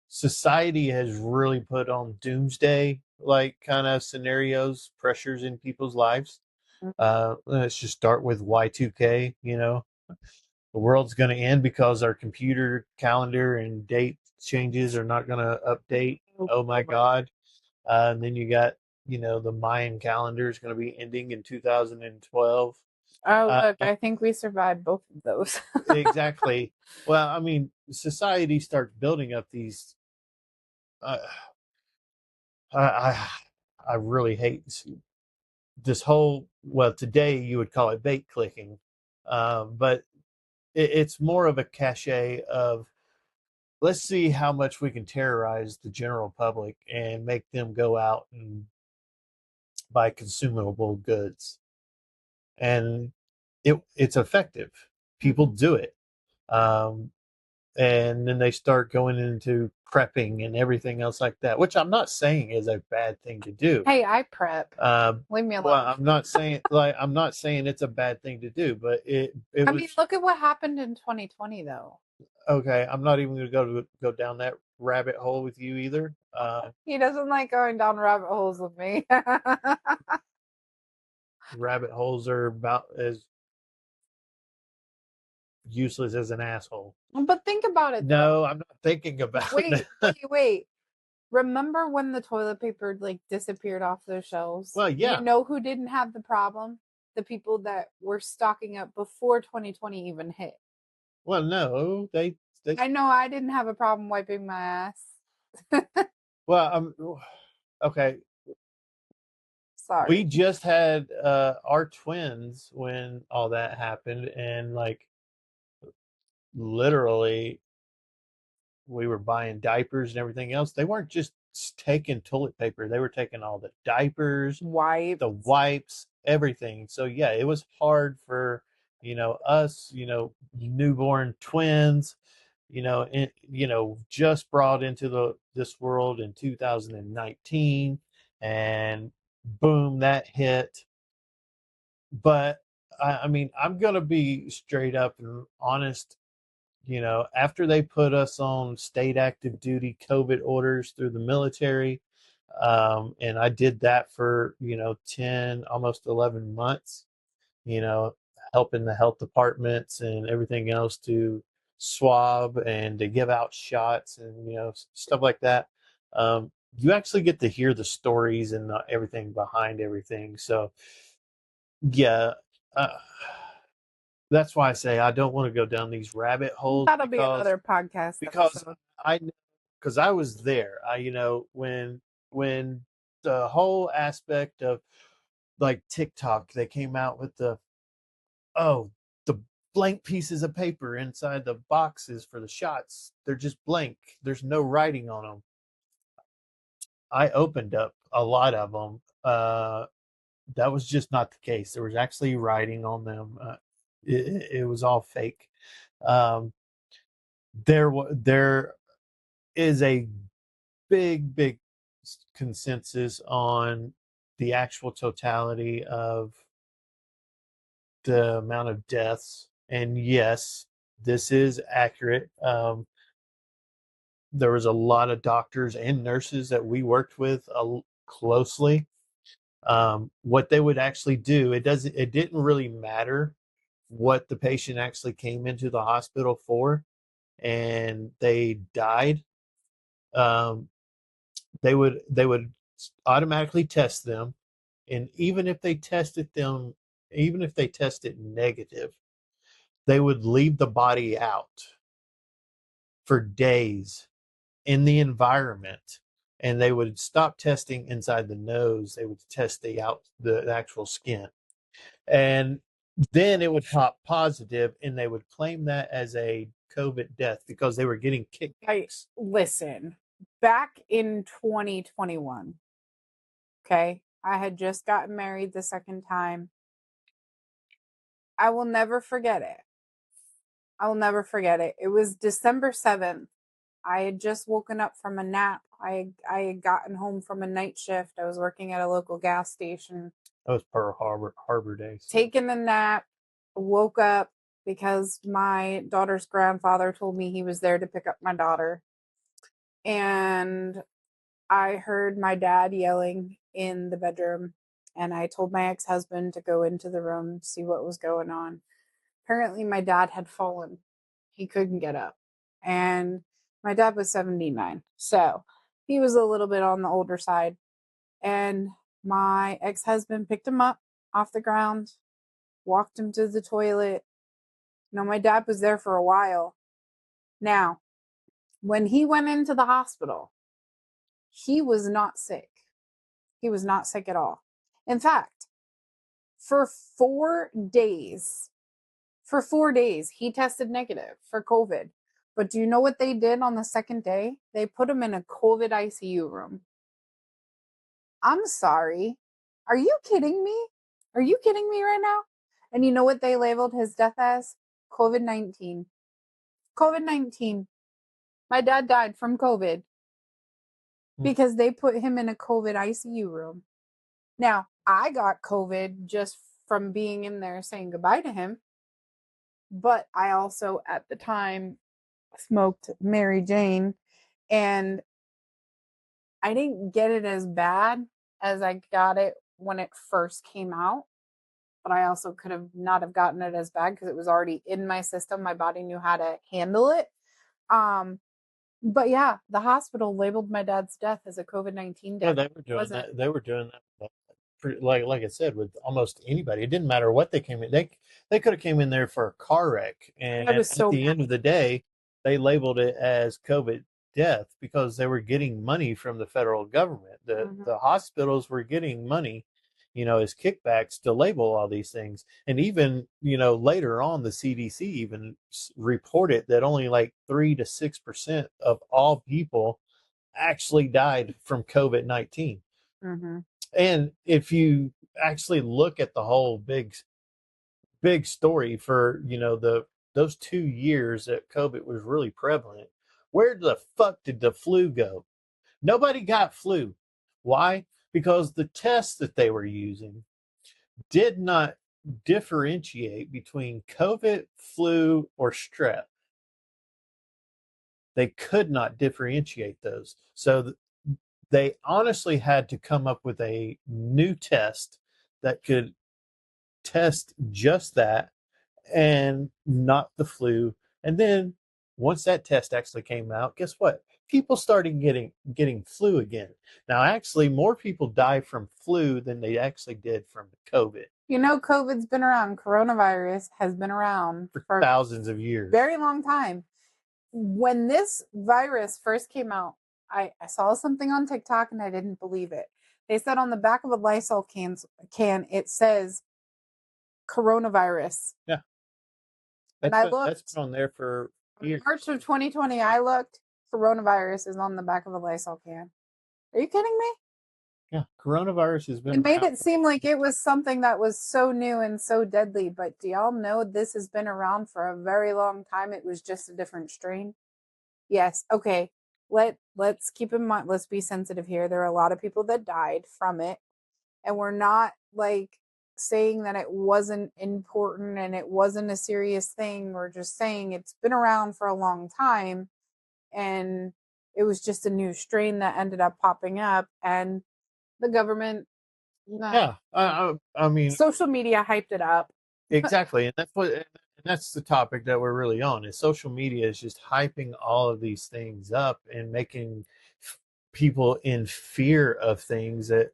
Society has really put on doomsday like kind of scenarios, pressures in people's lives. Let's just start with Y2K. The world's going to end because our computer calendar and date changes are not going to update. Oh, Oh my Lord. God. And then you got, the Mayan calendar is going to be ending in 2012. Oh, Uh, look, I think we survived both of those. exactly. Well, I mean, society starts building up these. Uh, I, I, I really hate this whole, well, today you would call it bait clicking, but it's more of a cachet of, let's see how much we can terrorize the general public and make them go out and buy consumable goods. And it's effective. People do it. Um, and then they start going into prepping and everything else like that, which I'm not saying is a bad thing to do. Hey, I prep. Leave me alone. Well, I'm not saying it's a bad thing to do, but it I was mean, look at what happened in 2020, though. okay. I'm not even going to go down that rabbit hole with you either. He doesn't like going down rabbit holes with me. Rabbit holes are about as useless as an asshole. But think about it, though. No, I'm not thinking about Wait, that. wait. Remember when the toilet paper like disappeared off those shelves? Well, yeah. You know who didn't have the problem? The people that were stocking up before 2020 even hit. Well, no, they I know I didn't have a problem wiping my ass. well, okay. Sorry. We just had our twins when all that happened, and like literally we were buying diapers and everything else. They weren't just taking toilet paper, they were taking all the diapers, Wipe. the wipes, everything. So yeah, it was hard for us, newborn twins, just brought into this world in 2019, and boom, that hit. But I mean, I'm gonna be straight up and honest. After they put us on state active duty COVID orders through the military, and I did that for 10, almost 11 months, you know, helping the health departments and everything else to swab and to give out shots and stuff like that. You actually get to hear the stories and everything behind everything. So yeah. Uh, that's why I say I don't want to go down these rabbit holes That'll be another podcast because episode. I because I was there. When the whole aspect of like TikTok, they came out with oh the blank pieces of paper inside the boxes for the shots. They're just blank. There's no writing on them. I opened up a lot of them. That was just not the case. There was actually writing on them. It was all fake. Um, there is a big consensus on the actual totality of the amount of deaths, and yes, this is accurate. There was a lot of doctors and nurses that we worked with closely. What they would actually do, it didn't really matter what the patient actually came into the hospital for and they died. They would automatically test them, and even if they tested negative, they would leave the body out for days in the environment, and they would stop testing inside the nose. They would test the actual skin, and then it would pop positive, and they would claim that as a COVID death because they were getting kickbacks. Listen, back in 2021, okay, I had just gotten married the second time. I will never forget it. I will never forget it. It was December 7th. I had just woken up from a nap. I had gotten home from a night shift. I was working at a local gas station. That was Pearl Harbor days. Taking a nap, woke up because my daughter's grandfather told me he was there to pick up my daughter. And I heard my dad yelling in the bedroom, and I told my ex-husband to go into the room to see what was going on. Apparently my dad had fallen. He couldn't get up. And my dad was 79. So he was a little bit on the older side. And my ex-husband picked him up off the ground, walked him to the toilet. My dad was there for a while. Now, when he went into the hospital, he was not sick. He was not sick at all. In fact, For 4 days. For 4 days, he tested negative for COVID. But do you know what they did on the second day? They put him in a COVID ICU room. I'm sorry. Are you kidding me? Are you kidding me right now? And you know what they labeled his death as? COVID-19. COVID-19. My dad died from COVID because they put him in a COVID ICU room. Now, I got COVID just from being in there saying goodbye to him. But I also, at the time, smoked Mary Jane, and I didn't get it as bad as I got it when it first came out. But I also could have not have gotten it as bad because it was already in my system. My body knew how to handle it. But yeah, the hospital labeled my dad's death as a COVID-19 death. Yeah, they were doing that. They were doing that. Like I said, with almost anybody. It didn't matter what they came in. They could have came in there for a car wreck, and I was at so the mad. end of the day, they labeled it as COVID death because they were getting money from the federal government. The hospitals were getting money, as kickbacks to label all these things. And even later on, the CDC even reported that only like 3 to 6% of all people actually died from COVID-19. Mm-hmm. And if you actually look at the whole big story for those 2 years that COVID was really prevalent, where the fuck did the flu go? Nobody got flu. Why? Because the tests that they were using did not differentiate between COVID, flu, or strep. They could not differentiate those. So they honestly had to come up with a new test that could test just that and not the flu. And then once that test actually came out, guess what? People started getting flu again. Now, actually, more people die from flu than they actually did from COVID. COVID's been around. Coronavirus has been around for thousands of years. Very long time. When this virus first came out, I saw something on TikTok and I didn't believe it. They said on the back of a Lysol can it says coronavirus. Yeah. That's been on there for years. March of 2020, I looked, coronavirus is on the back of a Lysol can. Are you kidding me? Yeah, coronavirus has been. It made it seem like it was something that was so new and so deadly, but do y'all know this has been around for a very long time? It was just a different strain. Yes. Okay. Let's keep in mind, let's be sensitive here. There are a lot of people that died from it, and we're not like saying that it wasn't important and it wasn't a serious thing. We're just saying it's been around for a long time, and it was just a new strain that ended up popping up, and the government, yeah, I mean, social media hyped it up. Exactly, and that's the topic that we're really on. Is social media is just hyping all of these things up and making people in fear of things that,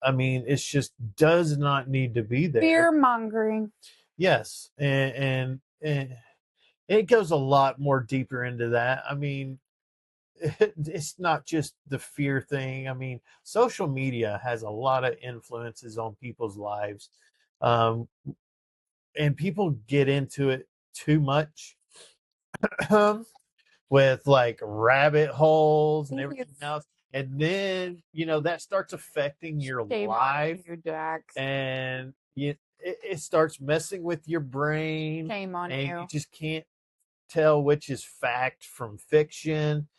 I mean, it just does not need to be there. Fear mongering. Yes, and it goes a lot more deeper into that. I mean, it's not just the fear thing. I mean, social media has a lot of influences on people's lives. And people get into it too much with like rabbit holes and everything else. And then, that starts affecting your life. You, Jax. And it starts messing with your brain. Shame on and you. You just can't tell which is fact from fiction.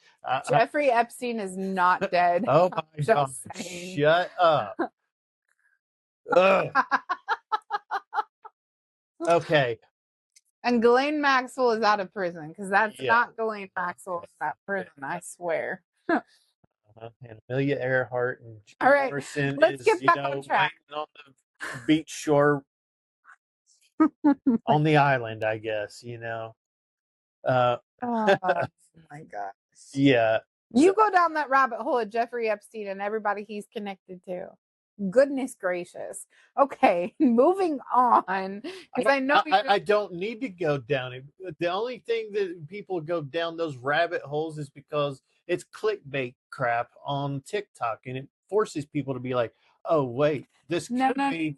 Jeffrey Epstein is not dead. Oh my God. Shut up. Okay. And Ghislaine Maxwell is out of prison because that's not Ghislaine Maxwell at prison, I swear. And Amelia Earhart and Jim all right, Morrison let's get back on track. On the beach shore on the island, I guess, Oh my gosh. Yeah. You go down that rabbit hole of Jeffrey Epstein and everybody he's connected to. Goodness gracious. Okay, moving on. Because I know I don't need to go down it. The only thing that people go down those rabbit holes is because it's clickbait crap on TikTok, and it forces people to be like, "Oh wait, this could be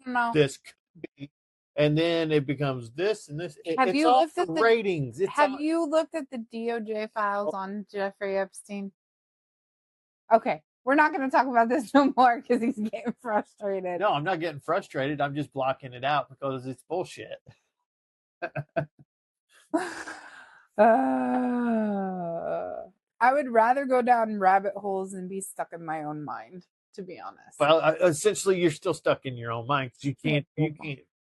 be, and then it becomes this and this. Have It's you all looked for at the ratings. It's Have all, you looked at the DOJ files on Jeffrey Epstein? Okay, we're not going to talk about this no more because he's getting frustrated. no, I'm not getting frustrated. I'm just blocking it out because it's bullshit. I would rather go down rabbit holes than be stuck in my own mind, to be honest. Well, essentially, you're still stuck in your own mind because you can't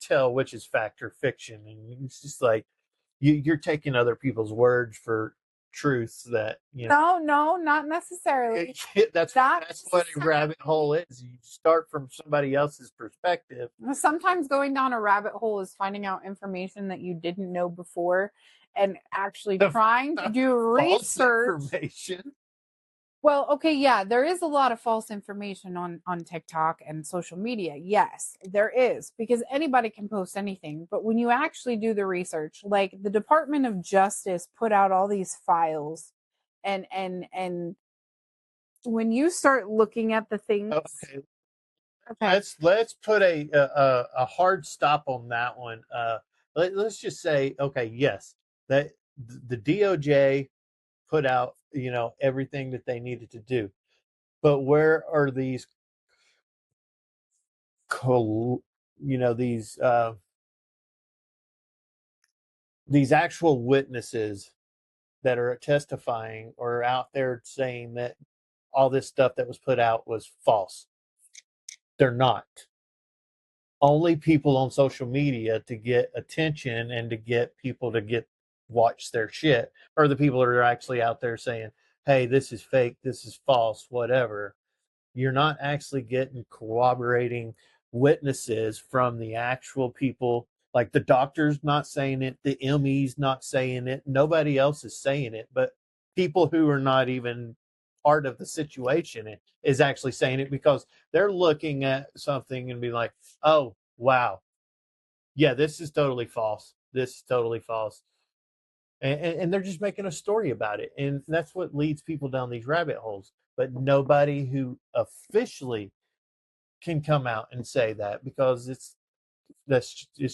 tell which is fact or fiction, and it's just like you're taking other people's words for truths that No, not necessarily. that's what a rabbit hole is. You start from somebody else's perspective. Sometimes going down a rabbit hole is finding out information that you didn't know before and actually trying to do research. Information. Well, okay, yeah, there is a lot of false information on TikTok and social media. Yes, there is, because anybody can post anything. But when you actually do the research, like the Department of Justice put out all these files, and when you start looking at the things, okay, let's put a hard stop on that one. Let's just say, okay, yes, that the DOJ put out everything that they needed to do, but where are these these actual witnesses that are testifying or out there saying that all this stuff that was put out was false? They're not. Only people on social media to get attention and to get people to watch their shit are the people that are actually out there saying, hey, this is fake, this is false, whatever. You're not actually getting corroborating witnesses from the actual people. Like the doctor's not saying it, the ME's not saying it, nobody else is saying it, but people who are not even part of the situation is actually saying it because they're looking at something and be like, oh, wow, yeah, this is totally false. This is totally false. And they're just making a story about it. And that's what leads people down these rabbit holes. But nobody who officially can come out and say that because it's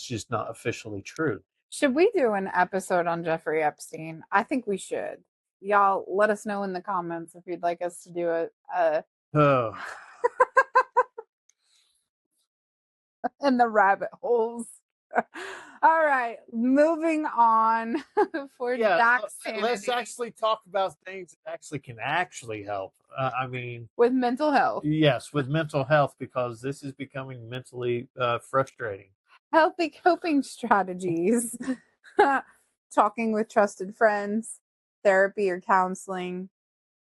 just not officially true. Should we do an episode on Jeffrey Epstein? I think we should. Y'all let us know in the comments if you'd like us to do it. Oh. In the rabbit holes. All right, moving on for Doc's sanity. Let's actually talk about things that actually can help. I mean, with mental health. Yes, with mental health, because this is becoming mentally frustrating. Healthy coping strategies. Talking with trusted friends, therapy or counseling,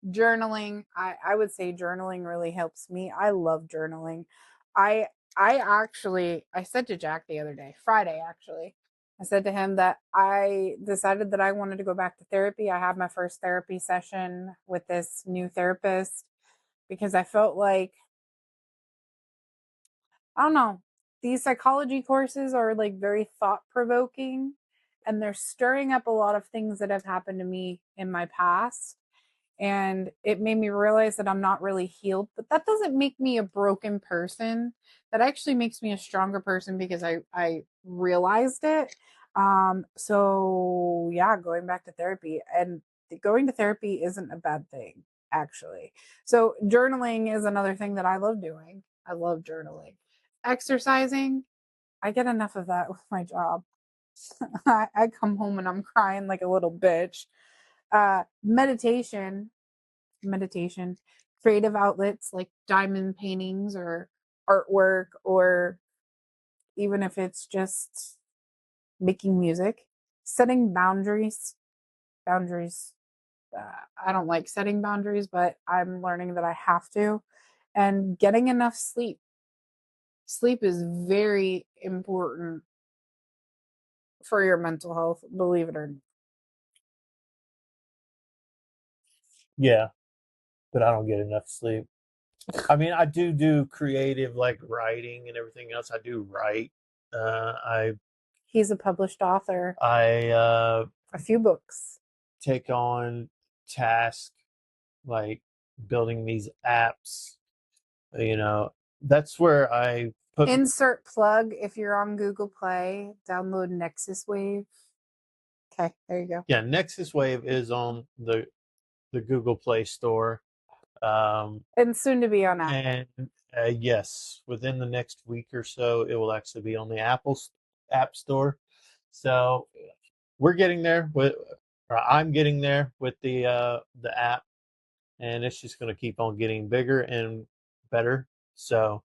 journaling. I would say journaling really helps me. I love journaling. I said to Jack the other day, Friday actually, I said to him that I decided that I wanted to go back to therapy. I had my first therapy session with this new therapist because I felt like, I don't know, these psychology courses are like very thought provoking and they're stirring up a lot of things that have happened to me in my past. And it made me realize that I'm not really healed, but that doesn't make me a broken person. That actually makes me a stronger person because I realized it. So yeah, going back to therapy, and going to therapy isn't a bad thing, actually. So journaling is another thing that I love doing. I love journaling. Exercising, I get enough of that with my job. I come home and I'm crying like a little bitch. Meditation, creative outlets like diamond paintings or artwork, or even if it's just making music, setting boundaries. I don't like setting boundaries, but I'm learning that I have to. And getting enough sleep. Sleep is very important for your mental health, believe it or not. Yeah, but I don't get enough sleep. I mean, I do creative, like writing and everything else. I do write. He's a published author. A few books. Take on tasks like building these apps. That's where I put Insert plug if you're on Google Play, download Nexus Wave. Okay, there you go. Yeah, Nexus Wave is on the Google Play Store. And soon to be on Apple. And yes, within the next week or so, it will actually be on the Apple App Store. So we're getting there with, or I'm getting there with the app, and it's just going to keep on getting bigger and better. So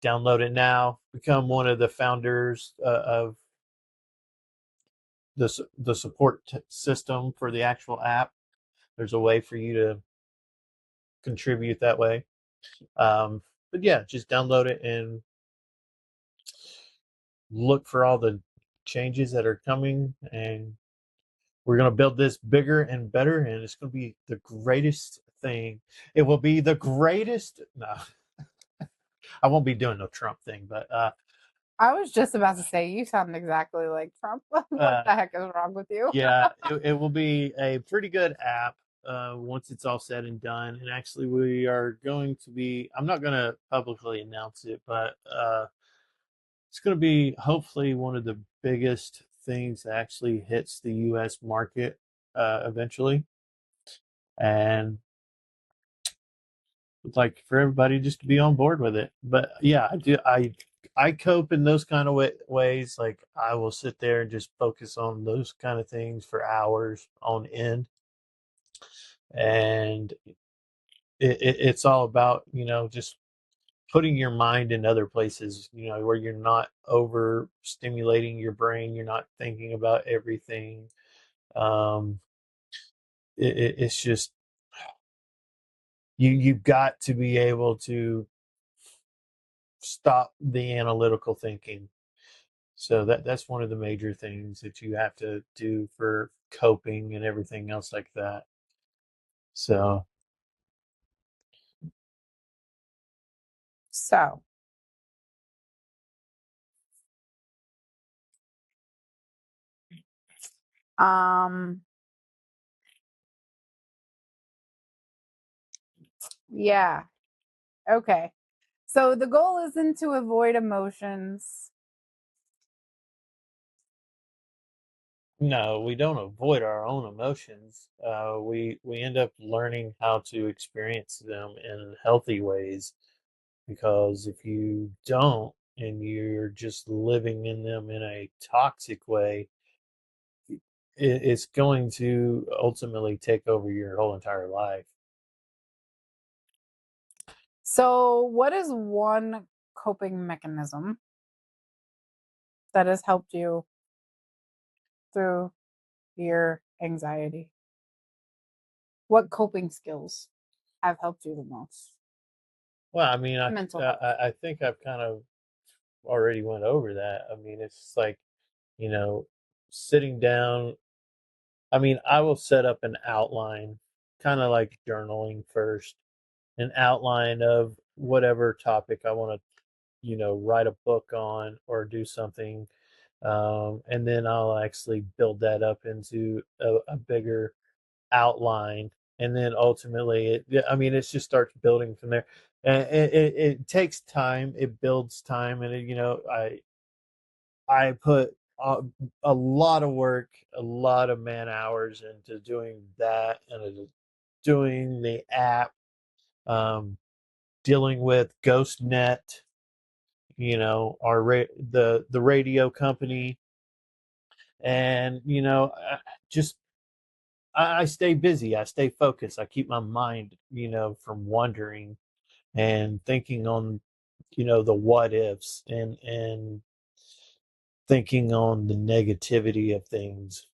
download it now. Become one of the founders of the support system for the actual app. There's a way for you to contribute that way. But yeah, just download it and look for all the changes that are coming, and we're going to build this bigger and better, and it's going to be the greatest thing. It will be the greatest. No, I won't be doing no Trump thing, but I was just about to say, you sound exactly like Trump. What the heck is wrong with you? Yeah, it will be a pretty good app once it's all said and done. And actually, we are going to be, I'm not going to publicly announce it, but it's going to be hopefully one of the biggest things that actually hits the US market eventually. And would like for everybody just to be on board with it. But yeah, I cope in those kind of ways. Like I will sit there and just focus on those kind of things for hours on end, and it's all about just putting your mind in other places, where you're not over stimulating your brain, you're not thinking about everything. um it's just you've got to be able to stop the analytical thinking. So that's one of the major things that you have to do for coping and everything else like that. So So, yeah. Okay. So the goal isn't to avoid emotions. no, we don't avoid our own emotions. We end up learning how to experience them in healthy ways, because if you don't and you're just living in them in a toxic way, it's going to ultimately take over your whole entire life. So, what is one coping mechanism that has helped you through your anxiety? What coping skills have helped you the most? Well, I mean, Mental health. I think I've kind of already went over that. I mean, it's like, you know, sitting down. I mean, I will set up an outline, kind of like journaling first, an outline of whatever topic I want to, write a book on or do something. And then I'll actually build that up into a bigger outline. And then ultimately, yeah, I mean, it just starts building from there. And it takes time, it builds time. And, I put a lot of work, a lot of man hours into doing that, and doing the app, um, dealing with GhostNet, our the radio company, and just I stay busy, I stay focused, I keep my mind, from wandering and thinking on, the what ifs, and thinking on the negativity of things.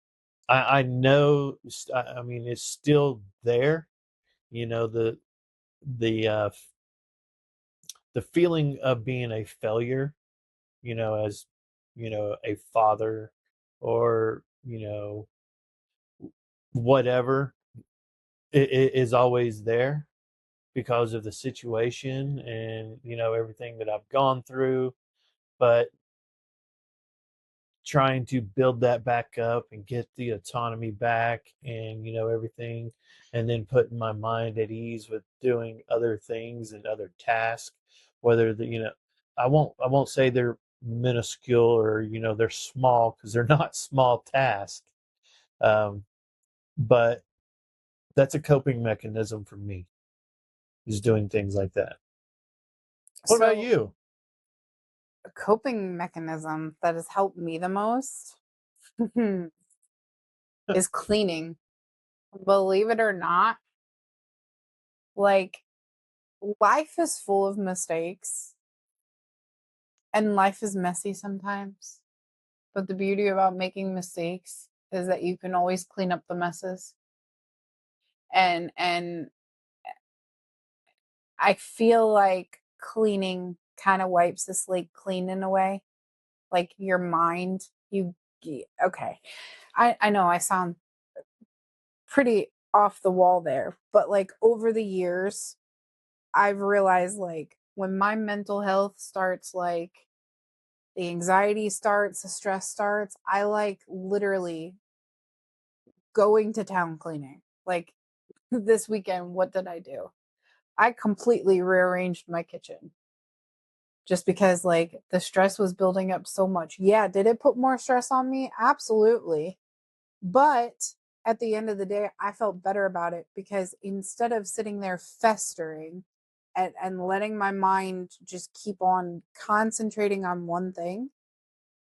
I know, I mean, it's still there, the the uh, the feeling of being a failure, as a father, or whatever, it is always there because of the situation, and everything that I've gone through. But trying to build that back up and get the autonomy back, and everything, and then putting my mind at ease with doing other things and other tasks, whether I won't say they're minuscule or they're small, because they're not small tasks. Um, but that's a coping mechanism for me, is doing things like that. What about So, you? a coping mechanism that has helped me the most is cleaning. Believe it or not, like, life is full of mistakes and life is messy sometimes. But the beauty about making mistakes is that you can always clean up the messes. And I feel like cleaning kind of wipes the slate clean in a way. Like your mind, okay. I know I sound pretty off the wall there, but like over the years, I've realized like when my mental health starts, like the anxiety starts, the stress starts, I like literally going to town cleaning. Like this weekend, what did I do? I completely rearranged my kitchen just because like the stress was building up so much. Yeah, did it put more stress on me? Absolutely. But at the end of the day, I felt better about it because instead of sitting there festering and letting my mind just keep on concentrating on one thing,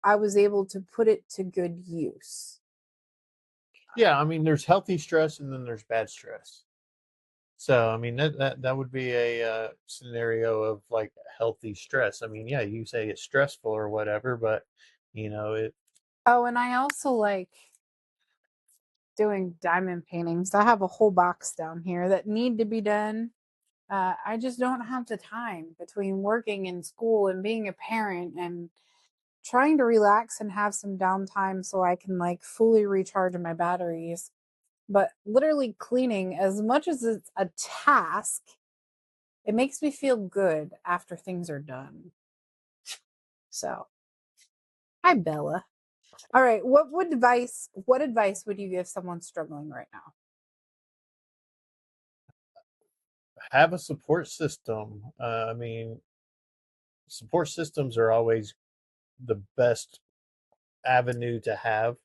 I was able to put it to good use. Yeah, I mean, there's healthy stress and then there's bad stress. So, I mean, that would be a scenario of like healthy stress. I mean, yeah, you say it's stressful or whatever, but it. Oh, and I also like doing diamond paintings. I have a whole box down here that need to be done. I just don't have the time between working and school and being a parent and trying to relax and have some downtime so I can like fully recharge my batteries. But literally cleaning, as much as it's a task, it makes me feel good after things are done. So, hi Bella. All right, what advice would you give someone struggling right now? Have a support system. I mean, support systems are always the best avenue to have.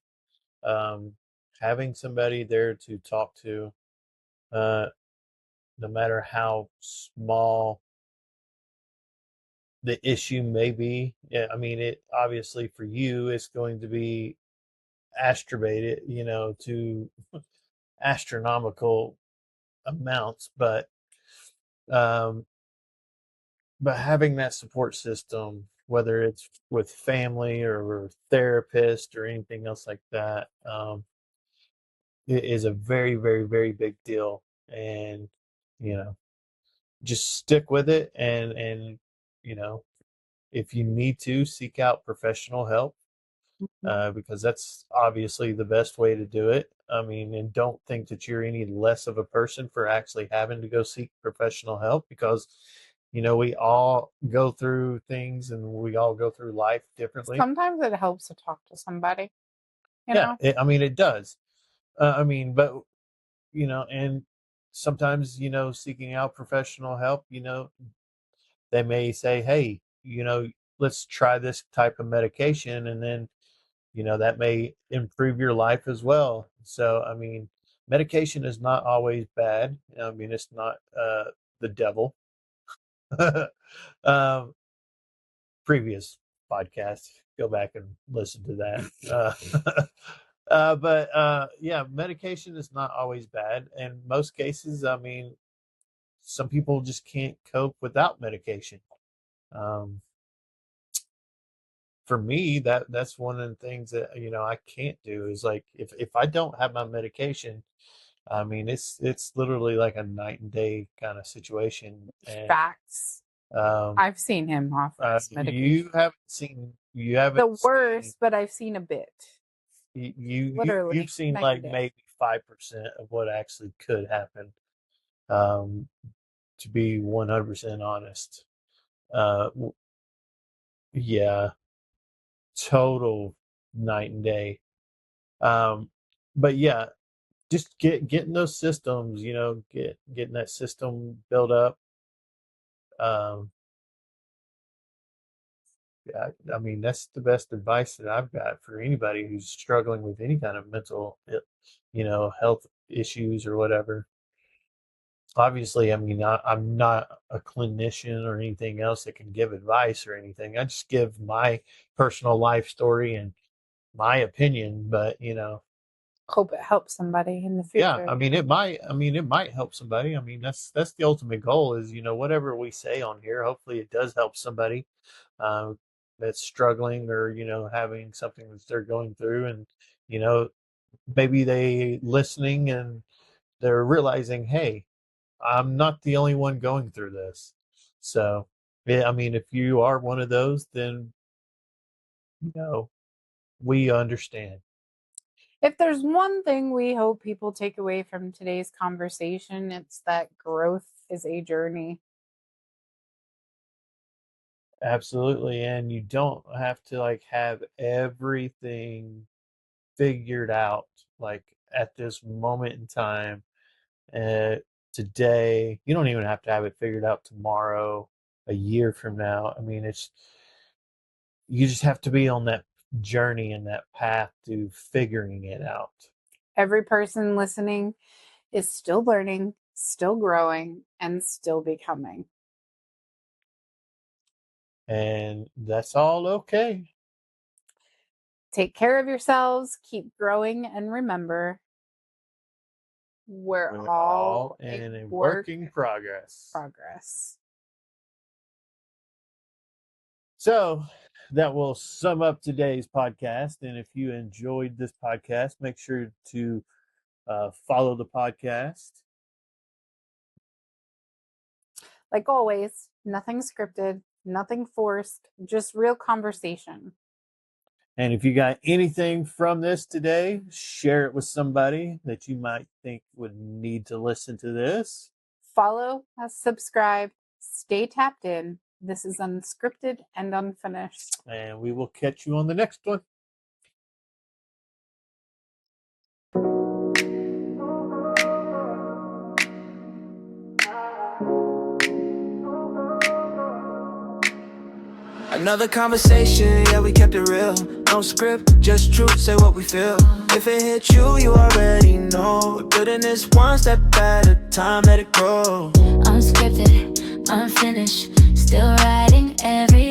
Um, Having somebody there to talk to, uh, no matter how small the issue may be. Yeah, I mean, it obviously for you, it's going to be astrobated, to astronomical amounts, um, but having that support system, whether it's with family or therapist or anything else like that, it is a very, very, very big deal. And you know, just stick with it, and you know, if you need to seek out professional help, Mhm. because that's obviously the best way to do it. I mean, and don't think that you're any less of a person for actually having to go seek professional help, because we all go through things and we all go through life differently. Sometimes it helps to talk to somebody, you Yeah, know? I mean, it does. I mean, but and sometimes seeking out professional help, they may say, hey, let's try this type of medication, and then that may improve your life as well. So, I mean, medication is not always bad. I mean, it's not the devil. um, Previous podcast, go back and listen to that. But yeah, medication is not always bad. In most cases, I mean, some people just can't cope without medication. Um, for me, that's one of the things that I can't do, is like, if I don't have my medication, I mean, it's literally like a night and day kind of situation. And Facts. um, I've seen him off his medication. you haven't The seen worst, but I've seen a bit. you've Literally, seen night and like day. maybe 5% of what actually could happen. Um, to be 100% honest, uh, yeah, total night and day. Um, but yeah, just getting those systems, getting that system built up. Um, Yeah, I mean, that's the best advice that I've got for anybody who's struggling with any kind of mental, health issues or whatever. Obviously, I mean, I'm not a clinician or anything else that can give advice or anything. I just give my personal life story and my opinion, but Hope it helps somebody in the yeah, future. I mean, it might help somebody. I mean, that's the ultimate goal is, whatever we say on here, hopefully it does help somebody uh, that's struggling or, having something that they're going through. And, you know, maybe they listening and they're realizing, hey, I'm not the only one going through this. So, yeah, I mean, if you are one of those, then, you know, we understand. If there's one thing we hope people take away from today's conversation, it's that growth is a journey. Absolutely. And you don't have to like have everything figured out like at this moment in time. Uh, Today, you don't even have to have it figured out tomorrow, a year from now. I mean, you just have to be on that journey and that path to figuring it out. Every person listening is still learning, still growing, and still becoming. And that's all okay. Take care of yourselves, keep growing, and remember, we're We're all all in a working progress. progress. So that will sum up today's podcast. And if you enjoyed this podcast, make sure to follow the podcast. Like always, nothing scripted, nothing forced, just real conversation. And if you got anything from this today, share it with somebody that you might think would need to listen to this. Follow, subscribe, stay tapped in. This is Unscripted and Unfinished. And we will catch you on the next one. Another conversation, yeah, we kept it real. No script, just truth, say what we feel. If it hit you, you already know. We're building this one step at a time, let it grow. Unscripted, unfinished, still writing every